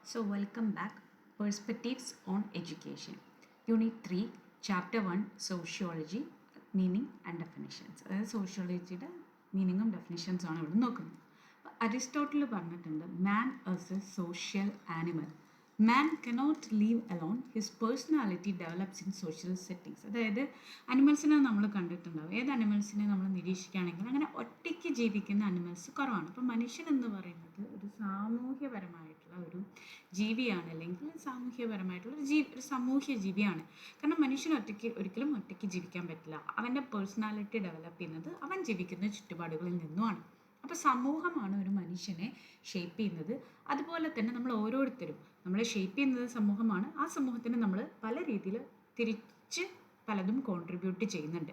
So, welcome back. Perspectives on Education. Unit 3, Chapter 1, Sociology, Meaning and Definitions. അതായത് സോഷ്യോളജിയുടെ മീനിങ്ങും ഡെഫിനിഷൻസും ആണ് ഇവിടെ നോക്കുന്നത്. അരിസ്റ്റോട്ടിൽ പറഞ്ഞിട്ടുണ്ട്, മാൻ as A social animal. Man cannot leave alone, his personality develops in social settings. അതായത് അനിമൽസിനെ നമ്മൾ കണ്ടിട്ടുണ്ടാവും. ഏത് അനിമൽസിനെ നമ്മൾ നിരീക്ഷിക്കുകയാണെങ്കിൽ അങ്ങനെ ഒറ്റയ്ക്ക് ജീവിക്കുന്ന അനിമൽസ് കുറവാണ്. അപ്പോൾ മനുഷ്യൻ എന്ന് പറയുന്നത് ഒരു സാമൂഹ്യപരമായിട്ടുള്ള ഒരു ജീവിയാണ്, അല്ലെങ്കിൽ സാമൂഹ്യപരമായിട്ടുള്ള ഒരു സാമൂഹ്യ ജീവിയാണ്. കാരണം മനുഷ്യൻ ഒരിക്കലും ഒറ്റയ്ക്ക് ജീവിക്കാൻ പറ്റില്ല. അവൻ്റെ പേഴ്സണാലിറ്റി ഡെവലപ്പ് ചെയ്യുന്നത് അവൻ ജീവിക്കുന്ന ചുറ്റുപാടുകളിൽ നിന്നുമാണ്. അപ്പോൾ സമൂഹമാണ് ഒരു മനുഷ്യനെ ഷേപ്പ് ചെയ്യുന്നത്. അതുപോലെ തന്നെ നമ്മൾ ഓരോരുത്തരും നമ്മളെ ഷേപ്പ് ചെയ്യുന്നത് സമൂഹമാണ്. ആ സമൂഹത്തിന് നമ്മൾ പല രീതിയിൽ തിരിച്ച് പലതും കോൺട്രിബ്യൂട്ട് ചെയ്യുന്നുണ്ട്.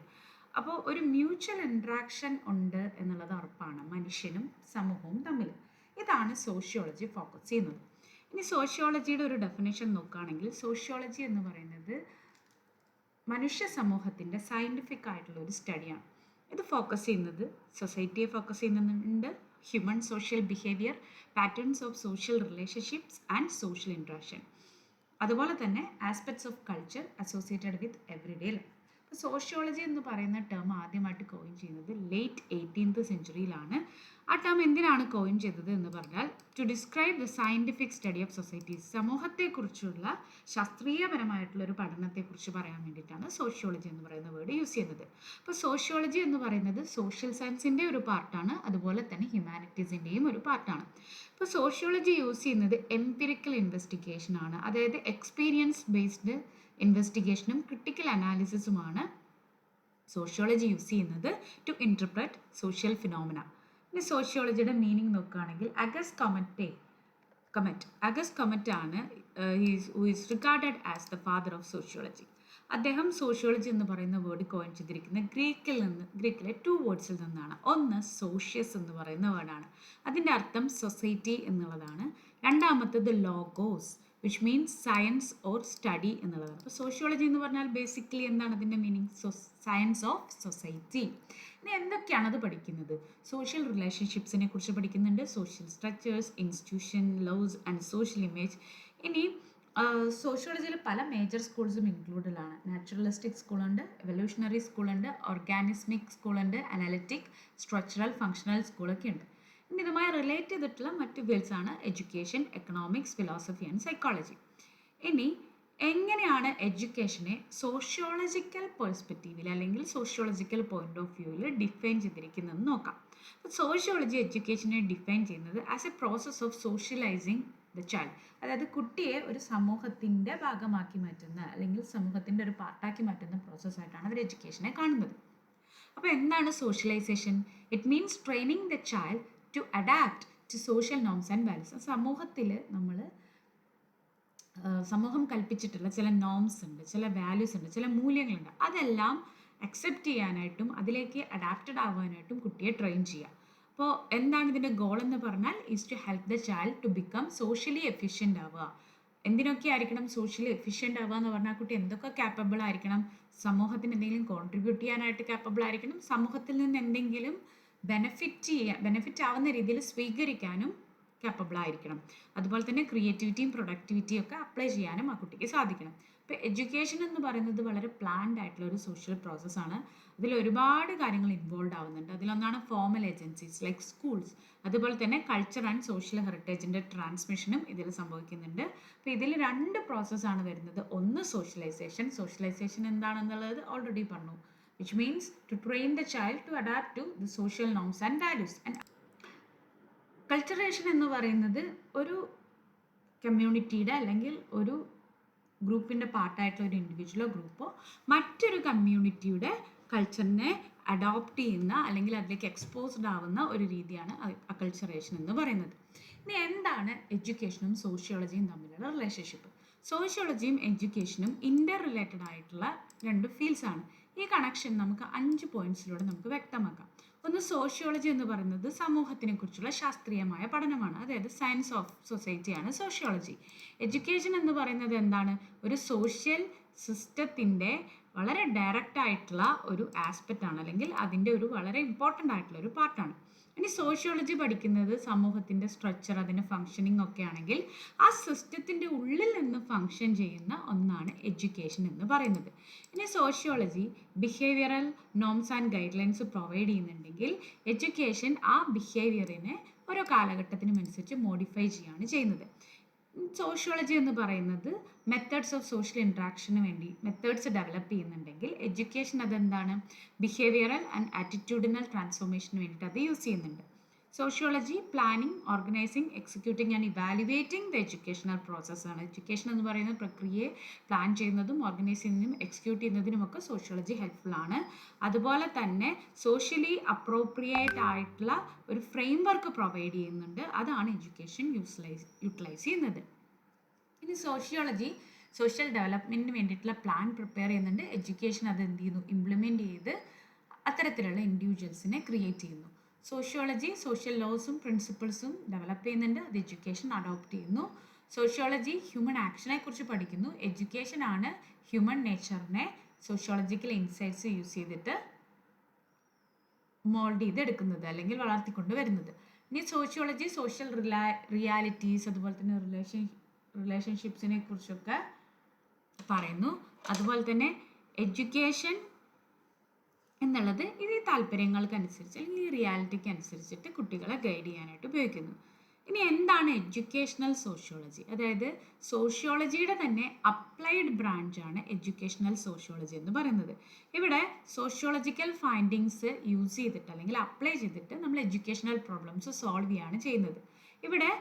അപ്പോൾ ഒരു മ്യൂച്വൽ ഇൻട്രാക്ഷൻ ഉണ്ട് എന്നുള്ളത് ഉറപ്പാണ് മനുഷ്യനും സമൂഹവും തമ്മിൽ. ഇതാണ് സോഷ്യോളജി ഫോക്കസ് ചെയ്യുന്നത്. ഇനി സോഷ്യോളജിയുടെ ഒരു ഡെഫിനേഷൻ നോക്കുകയാണെങ്കിൽ, സോഷ്യോളജി എന്ന് പറയുന്നത് മനുഷ്യ സമൂഹത്തിൻ്റെ സയൻറ്റിഫിക് ആയിട്ടുള്ള ഒരു സ്റ്റഡിയാണ്. ഇത് ഫോക്കസ് ചെയ്യുന്നത് സൊസൈറ്റിയെ ഫോക്കസ് ചെയ്യുന്നുണ്ട്, human social behaviour, patterns of social relationships and social interaction, അതുപോലെ തന്നെ aspects of culture associated with everyday life. ഇപ്പോൾ സോഷ്യോളജി എന്ന് പറയുന്ന ടേം ആദ്യമായിട്ട് കോയിൻ ചെയ്യുന്നത് ലേറ്റ് 18th സെഞ്ച്വറിയിലാണ്. ആ ടേം എന്തിനാണ് കോയിൻ ചെയ്തത് എന്ന് പറഞ്ഞാൽ, to describe the scientific study of societies, സമൂഹത്തെക്കുറിച്ചുള്ള ശാസ്ത്രീയപരമായിട്ടുള്ള ഒരു പഠനത്തെക്കുറിച്ച് പറയാൻ വേണ്ടിയിട്ടാണ് സോഷ്യോളജി എന്ന് പറയുന്ന വേർഡ് യൂസ് ചെയ്യുന്നത്. അപ്പോൾ സോഷ്യോളജി എന്ന് പറയുന്നത് സോഷ്യൽ സയൻസിൻ്റെ ഒരു പാർട്ടാണ്, അതുപോലെ തന്നെ ഹ്യൂമാനിറ്റീസിൻ്റെയും ഒരു പാർട്ടാണ്. ഇപ്പോൾ സോഷ്യോളജി യൂസ് ചെയ്യുന്നത് എംപിരിക്കൽ ഇൻവെസ്റ്റിഗേഷൻ ആണ്. അതായത് എക്സ്പീരിയൻസ് ബേസ്ഡ് ഇൻവെസ്റ്റിഗേഷനും ക്രിട്ടിക്കൽ അനാലിസിസുമാണ് സോഷ്യോളജി യൂസ് ചെയ്യുന്നത് ടു ഇൻറ്റർപ്രറ്റ് സോഷ്യൽ ഫിനോമിന. ഇനി സോഷ്യോളജിയുടെ മീനിങ് നോക്കുകയാണെങ്കിൽ, അഗസ്റ്റ് കൊമറ്റ് ആണ് who is regarded as the father of sociology. അദ്ദേഹം സോഷ്യോളജി എന്ന് പറയുന്ന വേർഡ് കോയിൻ ചെയ്തിരിക്കുന്നത് ഗ്രീക്കിലെ 2 വേർഡ്സിൽ നിന്നാണ്. ഒന്ന് സോഷ്യസ് എന്ന് പറയുന്ന വേർഡാണ്, അതിൻ്റെ അർത്ഥം സൊസൈറ്റി എന്നുള്ളതാണ്. രണ്ടാമത്തത് logos, which means science or study എന്നുള്ളതാണ്. അപ്പോൾ സോഷ്യോളജി എന്ന് പറഞ്ഞാൽ ബേസിക്കലി എന്താണ് അതിൻ്റെ മീനിങ്? Science of society. ഇനി എന്തൊക്കെയാണ് അത് പഠിക്കുന്നത്? സോഷ്യൽ റിലേഷൻഷിപ്സിനെ കുറിച്ച് പഠിക്കുന്നുണ്ട്, social structures, institution, laws and social image. ഇനി സോഷ്യോളജിയിൽ പല മേജർ സ്കൂൾസും ഇൻക്ലൂഡഡ് ആണ്. നാച്ചുറലിസ്റ്റിക് സ്കൂളുണ്ട്, എവല്യൂഷണറി സ്കൂളുണ്ട്, ഓർഗാനിസ്മിക് സ്കൂളുണ്ട്, അനാലിറ്റിക്, സ്ട്രക്ചറൽ, ഫങ്ഷണൽ സ്കൂളൊക്കെ ഉണ്ട്. ഇനി ഇതുമായി റിലേറ്റ് ചെയ്തിട്ടുള്ള മറ്റ് ഫീൽഡ്സ് ആണ് education, economics, philosophy and psychology. ഇനി എങ്ങനെയാണ് എഡ്യൂക്കേഷനെ സോഷ്യോളജിക്കൽ പെർസ്പെക്റ്റീവിൽ അല്ലെങ്കിൽ സോഷ്യോളജിക്കൽ പോയിന്റ് ഓഫ് വ്യൂവിൽ ഡിഫൈൻ ചെയ്തിരിക്കുന്നതെന്ന് നോക്കാം. സോഷ്യോളജി എഡ്യൂക്കേഷനെ ഡിഫൈൻ ചെയ്യുന്നത് as a process of socialising the child. അതായത് കുട്ടിയെ ഒരു സമൂഹത്തിൻ്റെ ഭാഗമാക്കി മാറ്റുന്ന അല്ലെങ്കിൽ സമൂഹത്തിൻ്റെ ഒരു പാർട്ടാക്കി മാറ്റുന്ന പ്രോസസ്സായിട്ടാണ് അവർ എഡ്യൂക്കേഷനെ കാണുന്നത്. അപ്പോൾ എന്താണ് socialisation? It means training the child to adapt to social norms and values. സമൂഹത്തിൽ സമൂഹം കൽപ്പിച്ചിട്ടുള്ള ചില നോംസ് ഉണ്ട്, ചില വാല്യൂസ് ഉണ്ട്, ചില മൂല്യങ്ങളുണ്ട്. അതെല്ലാം അക്സെപ്റ്റ് ചെയ്യാനായിട്ടും അതിലേക്ക് അഡാപ്റ്റഡ് ആവാനായിട്ടും കുട്ടിയെ ട്രെയിൻ ചെയ്യുക. അപ്പോൾ എന്താണ് ഇതിൻ്റെ ഗോൾ എന്ന് പറഞ്ഞാൽ, is to help the child to become socially efficient ആവുക. എന്തിനൊക്കെ ആയിരിക്കണം സോഷ്യലി എഫിഷ്യൻ്റ് ആവുക എന്ന് പറഞ്ഞാൽ, കുട്ടി എന്തൊക്കെ ക്യാപ്പബിൾ ആയിരിക്കണം? സമൂഹത്തിന് എന്തെങ്കിലും കോൺട്രിബ്യൂട്ട് ചെയ്യാനായിട്ട് ക്യാപ്പബിൾ ആയിരിക്കണം, സമൂഹത്തിൽ നിന്ന് എന്തെങ്കിലും ബെനിഫിറ്റ് ആവുന്ന രീതിയിൽ സ്വീകരിക്കാനും ക്യാപ്പബിൾ ആയിരിക്കണം. അതുപോലെ തന്നെ ക്രിയേറ്റിവിറ്റിയും പ്രൊഡക്ടിവിറ്റിയും ഒക്കെ അപ്ലൈ ചെയ്യാനും ആ കുട്ടിക്ക് സാധിക്കണം. ഇപ്പോൾ എഡ്യൂക്കേഷൻ എന്ന് പറയുന്നത് വളരെ പ്ലാൻഡ് ആയിട്ടുള്ള ഒരു സോഷ്യൽ പ്രോസസ്സാണ്. അതിൽ ഒരുപാട് കാര്യങ്ങൾ ഇൻവോൾവ് ആവുന്നുണ്ട്. അതിലൊന്നാണ് ഫോമൽ ഏജൻസീസ് ലൈക്ക് സ്കൂൾസ്. അതുപോലെ തന്നെ കൾച്ചർ ആൻഡ് സോഷ്യൽ ഹെറിറ്റേജിൻ്റെ ട്രാൻസ്മിഷനും ഇതിൽ സംഭവിക്കുന്നുണ്ട്. അപ്പോൾ ഇതിൽ 2 പ്രോസസ്സാണ് വരുന്നത്. ഒന്ന് സോഷ്യലൈസേഷൻ എന്താണെന്നുള്ളത് ഓൾറെഡി പറഞ്ഞു, which means to train the child to adapt to the social norms and values. And കൾച്ചറേഷൻ എന്ന് പറയുന്നത് ഒരു കമ്മ്യൂണിറ്റിയുടെ അല്ലെങ്കിൽ ഒരു ഗ്രൂപ്പിൻ്റെ പാർട്ടായിട്ടുള്ള ഒരു ഇൻഡിവിജ്വലോ ഗ്രൂപ്പോ മറ്റൊരു കമ്മ്യൂണിറ്റിയുടെ കൾച്ചറിനെ അഡോപ്റ്റ് ചെയ്യുന്ന അല്ലെങ്കിൽ അതിലേക്ക് എക്സ്പോസ്ഡ് ആവുന്ന ഒരു രീതിയാണ് അക്കൾച്ചറേഷൻ എന്ന് പറയുന്നത്. ഇനി എന്താണ് എഡ്യൂക്കേഷനും സോഷ്യോളജിയും തമ്മിലുള്ള റിലേഷൻഷിപ്പ്? സോഷ്യോളജിയും എഡ്യൂക്കേഷനും ഇൻ്റർ റിലേറ്റഡ് ആയിട്ടുള്ള 2 ഫീൽഡ്സ് ആണ്. ഈ കണക്ഷൻ നമുക്ക് 5 പോയിന്റ്സിലൂടെ നമുക്ക് വ്യക്തമാക്കാം. ഒന്ന്, സോഷ്യോളജി എന്ന് പറയുന്നത് സമൂഹത്തിനെ കുറിച്ചുള്ള ശാസ്ത്രീയമായ പഠനമാണ്, അതായത് സയൻസ് ഓഫ് സൊസൈറ്റിയാണ് സോഷ്യോളജി. എഡ്യൂക്കേഷൻ എന്ന് പറയുന്നത് എന്താണ്? ഒരു സോഷ്യൽ സിസ്റ്റത്തിൻ്റെ വളരെ ഡയറക്റ്റ് ആയിട്ടുള്ള ഒരു ആസ്പെക്റ്റ് ആണ്, അല്ലെങ്കിൽ അതിൻ്റെ ഒരു വളരെ ഇമ്പോർട്ടൻ്റ് ആയിട്ടുള്ള ഒരു പാർട്ടാണ്. ഇനി സോഷ്യോളജി പഠിക്കുന്നത് സമൂഹത്തിൻ്റെ സ്ട്രക്ചർ, അതിൻ്റെ ഫങ്ഷനിങ് ഒക്കെ ആണെങ്കിൽ ആ സിസ്റ്റത്തിൻ്റെ ഉള്ളിൽ നിന്ന് ഫങ്ഷൻ ചെയ്യുന്ന ഒന്നാണ് എഡ്യൂക്കേഷൻ എന്ന് പറയുന്നത്. ഇനി sociology behavioural norms and guide lines provide ചെയ്യുന്നുണ്ടെങ്കിൽ എഡ്യൂക്കേഷൻ ആ ബിഹേവിയറിനെ ഓരോ കാലഘട്ടത്തിനും അനുസരിച്ച് മോഡിഫൈ ചെയ്യുകയാണ് ചെയ്യുന്നത്. സോഷ്യോളജി എന്ന് പറയുന്നത് മെത്തേഡ്സ് ഓഫ് സോഷ്യൽ ഇൻട്രാക്ഷന് വേണ്ടി മെത്തേഡ്സ് ഡെവലപ്പ് ചെയ്യുന്നുണ്ടെങ്കിൽ എഡ്യൂക്കേഷൻ അതെന്താണ്, ബിഹേവിയറൽ ആൻഡ് ആറ്റിറ്റ്യൂഡിനൽ ട്രാൻസ്ഫോർമേഷന് വേണ്ടിയിട്ട് അത് യൂസ് ചെയ്യുന്നുണ്ട്. Sociology planning, organising, executing and evaluating the educational പ്രോസസ്സാണ്. എഡ്യൂക്കേഷൻ എന്ന് പറയുന്ന പ്രക്രിയയെ പ്ലാൻ ചെയ്യുന്നതും ഓർഗനൈസ് ചെയ്യുന്നതിനും എക്സിക്യൂട്ട് ചെയ്യുന്നതിനുമൊക്കെ സോഷ്യോളജി ഹെൽപ്ഫുൾ ആണ്. അതുപോലെ തന്നെ സോഷ്യലി അപ്രോപ്രിയേറ്റ് ആയിട്ടുള്ള ഒരു ഫ്രെയിം വർക്ക് പ്രൊവൈഡ് ചെയ്യുന്നുണ്ട്. അതാണ് എഡ്യൂക്കേഷൻ യൂട്ടിലൈസ് ചെയ്യുന്നത്. ഇനി സോഷ്യോളജി സോഷ്യൽ ഡെവലപ്മെൻറ്റിന് വേണ്ടിയിട്ടുള്ള പ്ലാൻ പ്രിപ്പയർ ചെയ്യുന്നുണ്ട്. എഡ്യൂക്കേഷൻ അത് എന്ത് ചെയ്യുന്നു, ഇംപ്ലിമെൻറ്റ് ചെയ്ത് അത്തരത്തിലുള്ള ഇൻഡിവിജ്വൽസിനെ ക്രിയേറ്റ് ചെയ്യുന്നു. സോഷ്യോളജി സോഷ്യൽ ലോസും പ്രിൻസിപ്പിൾസും ഡെവലപ്പ് ചെയ്യുന്നുണ്ട്. അത് എഡ്യൂക്കേഷൻ അഡോപ്റ്റ് ചെയ്യുന്നു. സോഷ്യോളജി ഹ്യൂമൻ ആക്ഷനെ കുറിച്ച് പഠിക്കുന്നു. എഡ്യൂക്കേഷൻ ആണ് ഹ്യൂമൻ നേച്ചറിനെ സോഷ്യോളജിക്കൽ ഇൻസൈറ്റ്സ് യൂസ് ചെയ്തിട്ട് മോൾഡ് ചെയ്തെടുക്കുന്നത് അല്ലെങ്കിൽ വളർത്തിക്കൊണ്ട് വരുന്നത്. ഇനി സോഷ്യോളജി സോഷ്യൽ റിയാലിറ്റീസ്, അതുപോലെ തന്നെ റിലേഷൻഷിപ്സിനെ കുറിച്ചൊക്കെ പറയുന്നു. അതുപോലെ തന്നെ എഡ്യൂക്കേഷൻ എന്നുള്ളത് ഇത് താല്പര്യങ്ങൾക്കനുസരിച്ച് അല്ലെങ്കിൽ ഈ റിയാലിറ്റിക്ക് അനുസരിച്ചിട്ട് കുട്ടികളെ ഗൈഡ് ചെയ്യാനായിട്ട് ഉപയോഗിക്കുന്നു. ഇനി എന്താണ് എഡ്യൂക്കേഷണൽ സോഷ്യോളജി? അതായത് സോഷ്യോളജിയുടെ തന്നെ അപ്ലൈഡ് ബ്രാഞ്ചാണ് എഡ്യൂക്കേഷണൽ സോഷ്യോളജി എന്ന് പറയുന്നത്. ഇവിടെ സോഷ്യോളജിക്കൽ ഫൈൻഡിങ്സ് യൂസ് ചെയ്തിട്ട് അല്ലെങ്കിൽ അപ്ലൈ ചെയ്തിട്ട് നമ്മൾ എഡ്യൂക്കേഷണൽ പ്രോബ്ലംസ് സോൾവ് ചെയ്യുകയാണ് ചെയ്യുന്നത്. ഇവിടെ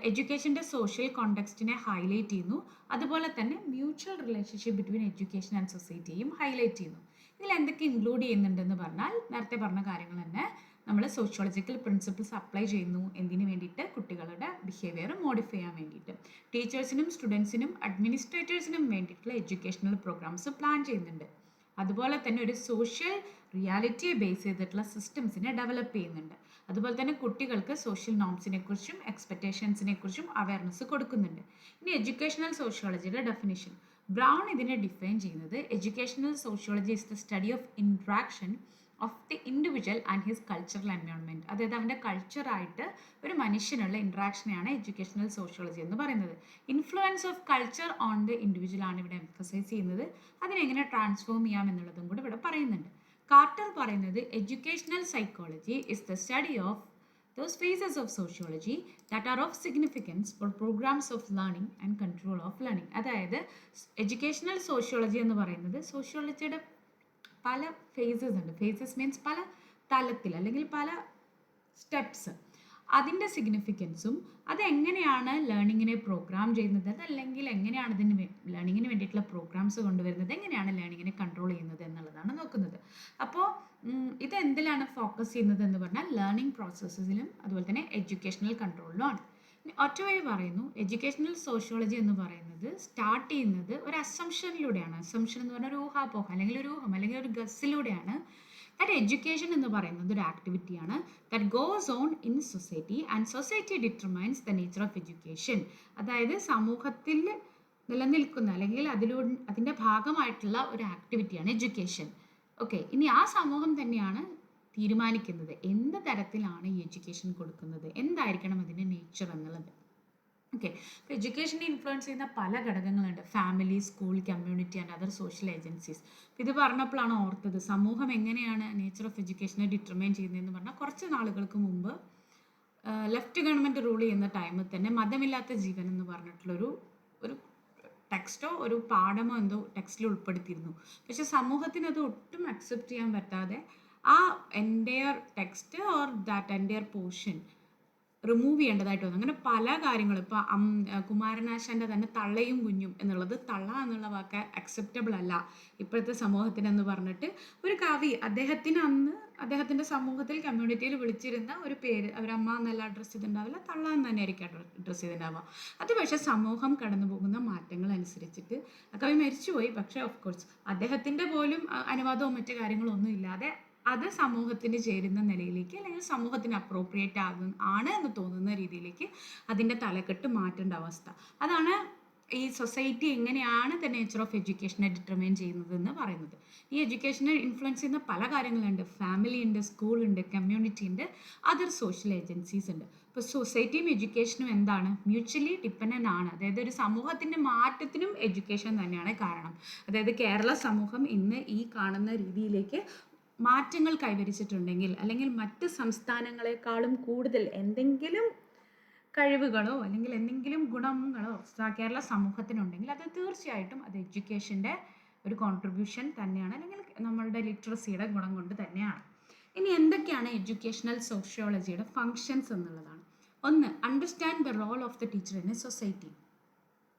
എഡ്യൂക്കേഷൻ്റെ സോഷ്യൽ കോണ്ടെക്സ്റ്റിനെ ഹൈലൈറ്റ് ചെയ്യുന്നു. അതുപോലെ തന്നെ mutual relationship between education and സൊസൈറ്റിയും ഹൈലൈറ്റ് ചെയ്യുന്നു. ഇതിൽ എന്തൊക്കെ ഇൻക്ലൂഡ് ചെയ്യുന്നുണ്ടെന്ന് പറഞ്ഞാൽ നേരത്തെ പറഞ്ഞ കാര്യങ്ങൾ തന്നെ നമ്മൾ സോഷ്യോളജിക്കൽ പ്രിൻസിപ്പിൾസ് അപ്ലൈ ചെയ്യുന്നു. എന്തിനു വേണ്ടിയിട്ട്? കുട്ടികളുടെ ബിഹേവിയർ മോഡിഫൈ ചെയ്യാൻ വേണ്ടിയിട്ട്. ടീച്ചേഴ്സിനും സ്റ്റുഡൻസിനും അഡ്മിനിസ്ട്രേറ്റേഴ്സിനും വേണ്ടിയിട്ടുള്ള എഡ്യൂക്കേഷണൽ പ്രോഗ്രാംസ് പ്ലാൻ ചെയ്യുന്നുണ്ട്. അതുപോലെ തന്നെ ഒരു സോഷ്യൽ റിയാലിറ്റിയെ ബേസ് ചെയ്തിട്ടുള്ള സിസ്റ്റംസിനെ ഡെവലപ്പ് ചെയ്യുന്നുണ്ട്. അതുപോലെ തന്നെ കുട്ടികൾക്ക് സോഷ്യൽ നോംസിനെ കുറിച്ചും എക്സ്പെക്റ്റേഷൻസിനെ കുറിച്ചും അവയർനെസ് കൊടുക്കുന്നുണ്ട്. ഇനി എഡ്യൂക്കേഷണൽ സോഷ്യോളജിയുടെ ഡെഫിനിഷൻ ബ്രൗൺ ഇതിനെ ഡിഫൈൻ ചെയ്യുന്നത് educational sociology is the study of interaction of the individual and his cultural environment. അതായത് അവൻ്റെ കൾച്ചറായിട്ട് ഒരു മനുഷ്യനുള്ള ഇൻട്രാക്ഷനെയാണ് എഡ്യൂക്കേഷണൽ സോഷ്യോളജി എന്ന് പറയുന്നത്. Influence of culture on the individual ആണ് ഇവിടെ എംഫസൈസ് ചെയ്യുന്നത്. അതിനെങ്ങനെ ട്രാൻസ്ഫോം ചെയ്യാം എന്നുള്ളതും കൂടി ഇവിടെ പറയുന്നുണ്ട്. കാർട്ടർ പറയുന്നത് educational psychology is the study of those phases of sociology that are of significance for programs of learning and control of learning. അതായത് എഡ്യൂക്കേഷണൽ സോഷ്യോളജി എന്ന് പറയുന്നത് സോഷ്യോളജിയുടെ പല ഫേസസ് ഉണ്ട്. ഫേസസ് മീൻസ് പല തലത്തിൽ അല്ലെങ്കിൽ പല സ്റ്റെപ്സ്. അതിൻ്റെ സിഗ്നിഫിക്കൻസും അതെങ്ങനെയാണ് ലേണിങ്ങിനെ പ്രോഗ്രാം ചെയ്യുന്നത്, അതല്ലെങ്കിൽ എങ്ങനെയാണ് ഇതിന് ലേണിങ്ങിന് വേണ്ടിയിട്ടുള്ള പ്രോഗ്രാംസ് കൊണ്ടുവരുന്നത്, എങ്ങനെയാണ് ലേണിങ്ങിനെ കൺട്രോൾ ചെയ്യുന്നത് എന്നുള്ളതാണ് നോക്കുന്നത്. അപ്പോൾ ഇത് എന്തിലാണ് ഫോക്കസ് ചെയ്യുന്നത് എന്ന് പറഞ്ഞാൽ ലേണിംഗ് പ്രോസസ്സിലും അതുപോലെ തന്നെ എഡ്യൂക്കേഷണൽ കൺട്രോളിലുമാണ്. ഒറ്റവേ പറയുന്നു എഡ്യൂക്കേഷണൽ സോഷ്യോളജി എന്ന് പറയുന്നത് സ്റ്റാർട്ട് ചെയ്യുന്നത് ഒരു അസംഷനിലൂടെയാണ്. അസംഷൻ എന്ന് പറഞ്ഞാൽ ഒരു ഊഹാപോഹം അല്ലെങ്കിൽ ഒരു ഊഹം അല്ലെങ്കിൽ ഒരു ഗസ്സിലൂടെയാണ്. ദാറ്റ് എഡ്യൂക്കേഷൻ എന്ന് പറയുന്നത് ഒരു ആക്ടിവിറ്റിയാണ് that goes on in society and society determines the nature of education. അതായത് സമൂഹത്തിൽ നിലനിൽക്കുന്ന അല്ലെങ്കിൽ അതിൻ്റെ ഭാഗമായിട്ടുള്ള ഒരു ആക്ടിവിറ്റിയാണ് എഡ്യൂക്കേഷൻ. ഓക്കെ, ഇനി ആ സമൂഹം തന്നെയാണ് തീരുമാനിക്കുന്നത് എന്ത് തരത്തിലാണ് ഈ എഡ്യൂക്കേഷൻ കൊടുക്കുന്നത്, എന്തായിരിക്കണം അതിൻ്റെ നേച്ചർ എന്നുള്ളത്. ഓക്കെ, അപ്പോൾ എഡ്യൂക്കേഷനെ ഇൻഫ്ലുവൻസ് ചെയ്യുന്ന പല ഘടകങ്ങളുണ്ട്. Family, school, community and other social agencies. ഇത് പറഞ്ഞപ്പോഴാണ് ഓർത്തത് സമൂഹം എങ്ങനെയാണ് നേച്ചർ ഓഫ് എഡ്യൂക്കേഷനെ ഡിറ്റർമൈൻ ചെയ്യുന്നതെന്ന് പറഞ്ഞാൽ കുറച്ച് നാളുകൾക്ക് മുമ്പ് ലെഫ്റ്റ് ഗവൺമെൻറ് റൂൾ ചെയ്യുന്ന ടൈമിൽ തന്നെ മതമില്ലാത്ത ജീവൻ എന്ന് പറഞ്ഞിട്ടുള്ളൊരു ടെക്സ്റ്റോ ഒരു പാഠമോ എന്തോ ടെക്സ്റ്റിൽ ഉൾപ്പെടുത്തിയിരുന്നു. പക്ഷെ സമൂഹത്തിന് അത് ഒട്ടും അക്സെപ്റ്റ് ചെയ്യാൻ പറ്റാതെ ആ entire text or that entire portion remove ചെയ്യേണ്ടതായിട്ട് വന്നു. അങ്ങനെ പല കാര്യങ്ങളും ഇപ്പോൾ കുമാരനാശാൻ്റെ തന്നെ തള്ളയും കുഞ്ഞും എന്നുള്ളത് തള്ള എന്നുള്ള വാക്ക് അക്സെപ്റ്റബിൾ അല്ല ഇപ്പോഴത്തെ സമൂഹത്തിനെന്ന് പറഞ്ഞിട്ട് ഒരു കവി അദ്ദേഹത്തിൻ്റെ സമൂഹത്തിൽ കമ്മ്യൂണിറ്റിയിൽ വിളിച്ചിരുന്ന ഒരു പേര് അവരമ്മ എന്നല്ല അഡ്രസ്സ് ചെയ്തിട്ടുണ്ടാവില്ല, തള്ള എന്ന് തന്നെ ആയിരിക്കും അഡ്രസ്സ് ചെയ്തിട്ടുണ്ടാവുക. അത് പക്ഷേ സമൂഹം കടന്നു പോകുന്ന മാറ്റങ്ങൾ അനുസരിച്ചിട്ട് ആ കവി മരിച്ചുപോയി. പക്ഷേ ഓഫ് കോഴ്സ് അദ്ദേഹത്തിൻ്റെ പോലും അനുവാദവും മറ്റു കാര്യങ്ങളോ ഒന്നും ഇല്ലാതെ അത് സമൂഹത്തിന് ചേരുന്ന നിലയിലേക്ക് അല്ലെങ്കിൽ സമൂഹത്തിന് അപ്രോപ്രിയേറ്റ് ആണ് എന്ന് തോന്നുന്ന രീതിയിലേക്ക് അതിൻ്റെ തലക്കെട്ട് മാറ്റേണ്ട അവസ്ഥ. അതാണ് ഈ സൊസൈറ്റി എങ്ങനെയാണ് ദ നേച്ചർ ഓഫ് എഡ്യൂക്കേഷനെ ഡിറ്റർമൈൻ ചെയ്യുന്നത് എന്ന് പറയുന്നത്. ഈ എഡ്യൂക്കേഷനെ ഇൻഫ്ലുവൻസ് ചെയ്യുന്ന പല കാര്യങ്ങളുണ്ട്. ഫാമിലി ഉണ്ട്, സ്കൂളുണ്ട്, കമ്മ്യൂണിറ്റി ഉണ്ട്, അതർ സോഷ്യൽ ഏജൻസീസ് ഉണ്ട്. ഇപ്പോൾ സൊസൈറ്റിയും എഡ്യൂക്കേഷനും എന്താണ്, മ്യൂച്വലി ഡിപ്പെൻഡൻ്റ് ആണ്. അതായത് ഒരു സമൂഹത്തിൻ്റെ മാറ്റത്തിനും എഡ്യൂക്കേഷൻ തന്നെയാണ് കാരണം. അതായത് കേരള സമൂഹം ഇന്ന് ഈ കാണുന്ന രീതിയിലേക്ക് മാറ്റങ്ങൾ കൈവരിച്ചിട്ടുണ്ടെങ്കിൽ, അല്ലെങ്കിൽ മറ്റ് സംസ്ഥാനങ്ങളെക്കാളും കൂടുതൽ എന്തെങ്കിലും കഴിവുകളോ അല്ലെങ്കിൽ എന്തെങ്കിലും ഗുണങ്ങളോ കേരള സമൂഹത്തിനുണ്ടെങ്കിൽ അത് തീർച്ചയായിട്ടും അത് എഡ്യൂക്കേഷൻ്റെ ഒരു കോൺട്രിബ്യൂഷൻ തന്നെയാണ്, അല്ലെങ്കിൽ നമ്മളുടെ ലിറ്ററസിയുടെ ഗുണം കൊണ്ട് തന്നെയാണ്. ഇനി എന്തൊക്കെയാണ് എഡ്യൂക്കേഷണൽ സോഷ്യോളജിയുടെ ഫങ്ഷൻസ് എന്നുള്ളതാണ്. ഒന്ന്, understand the role of the teacher in a society.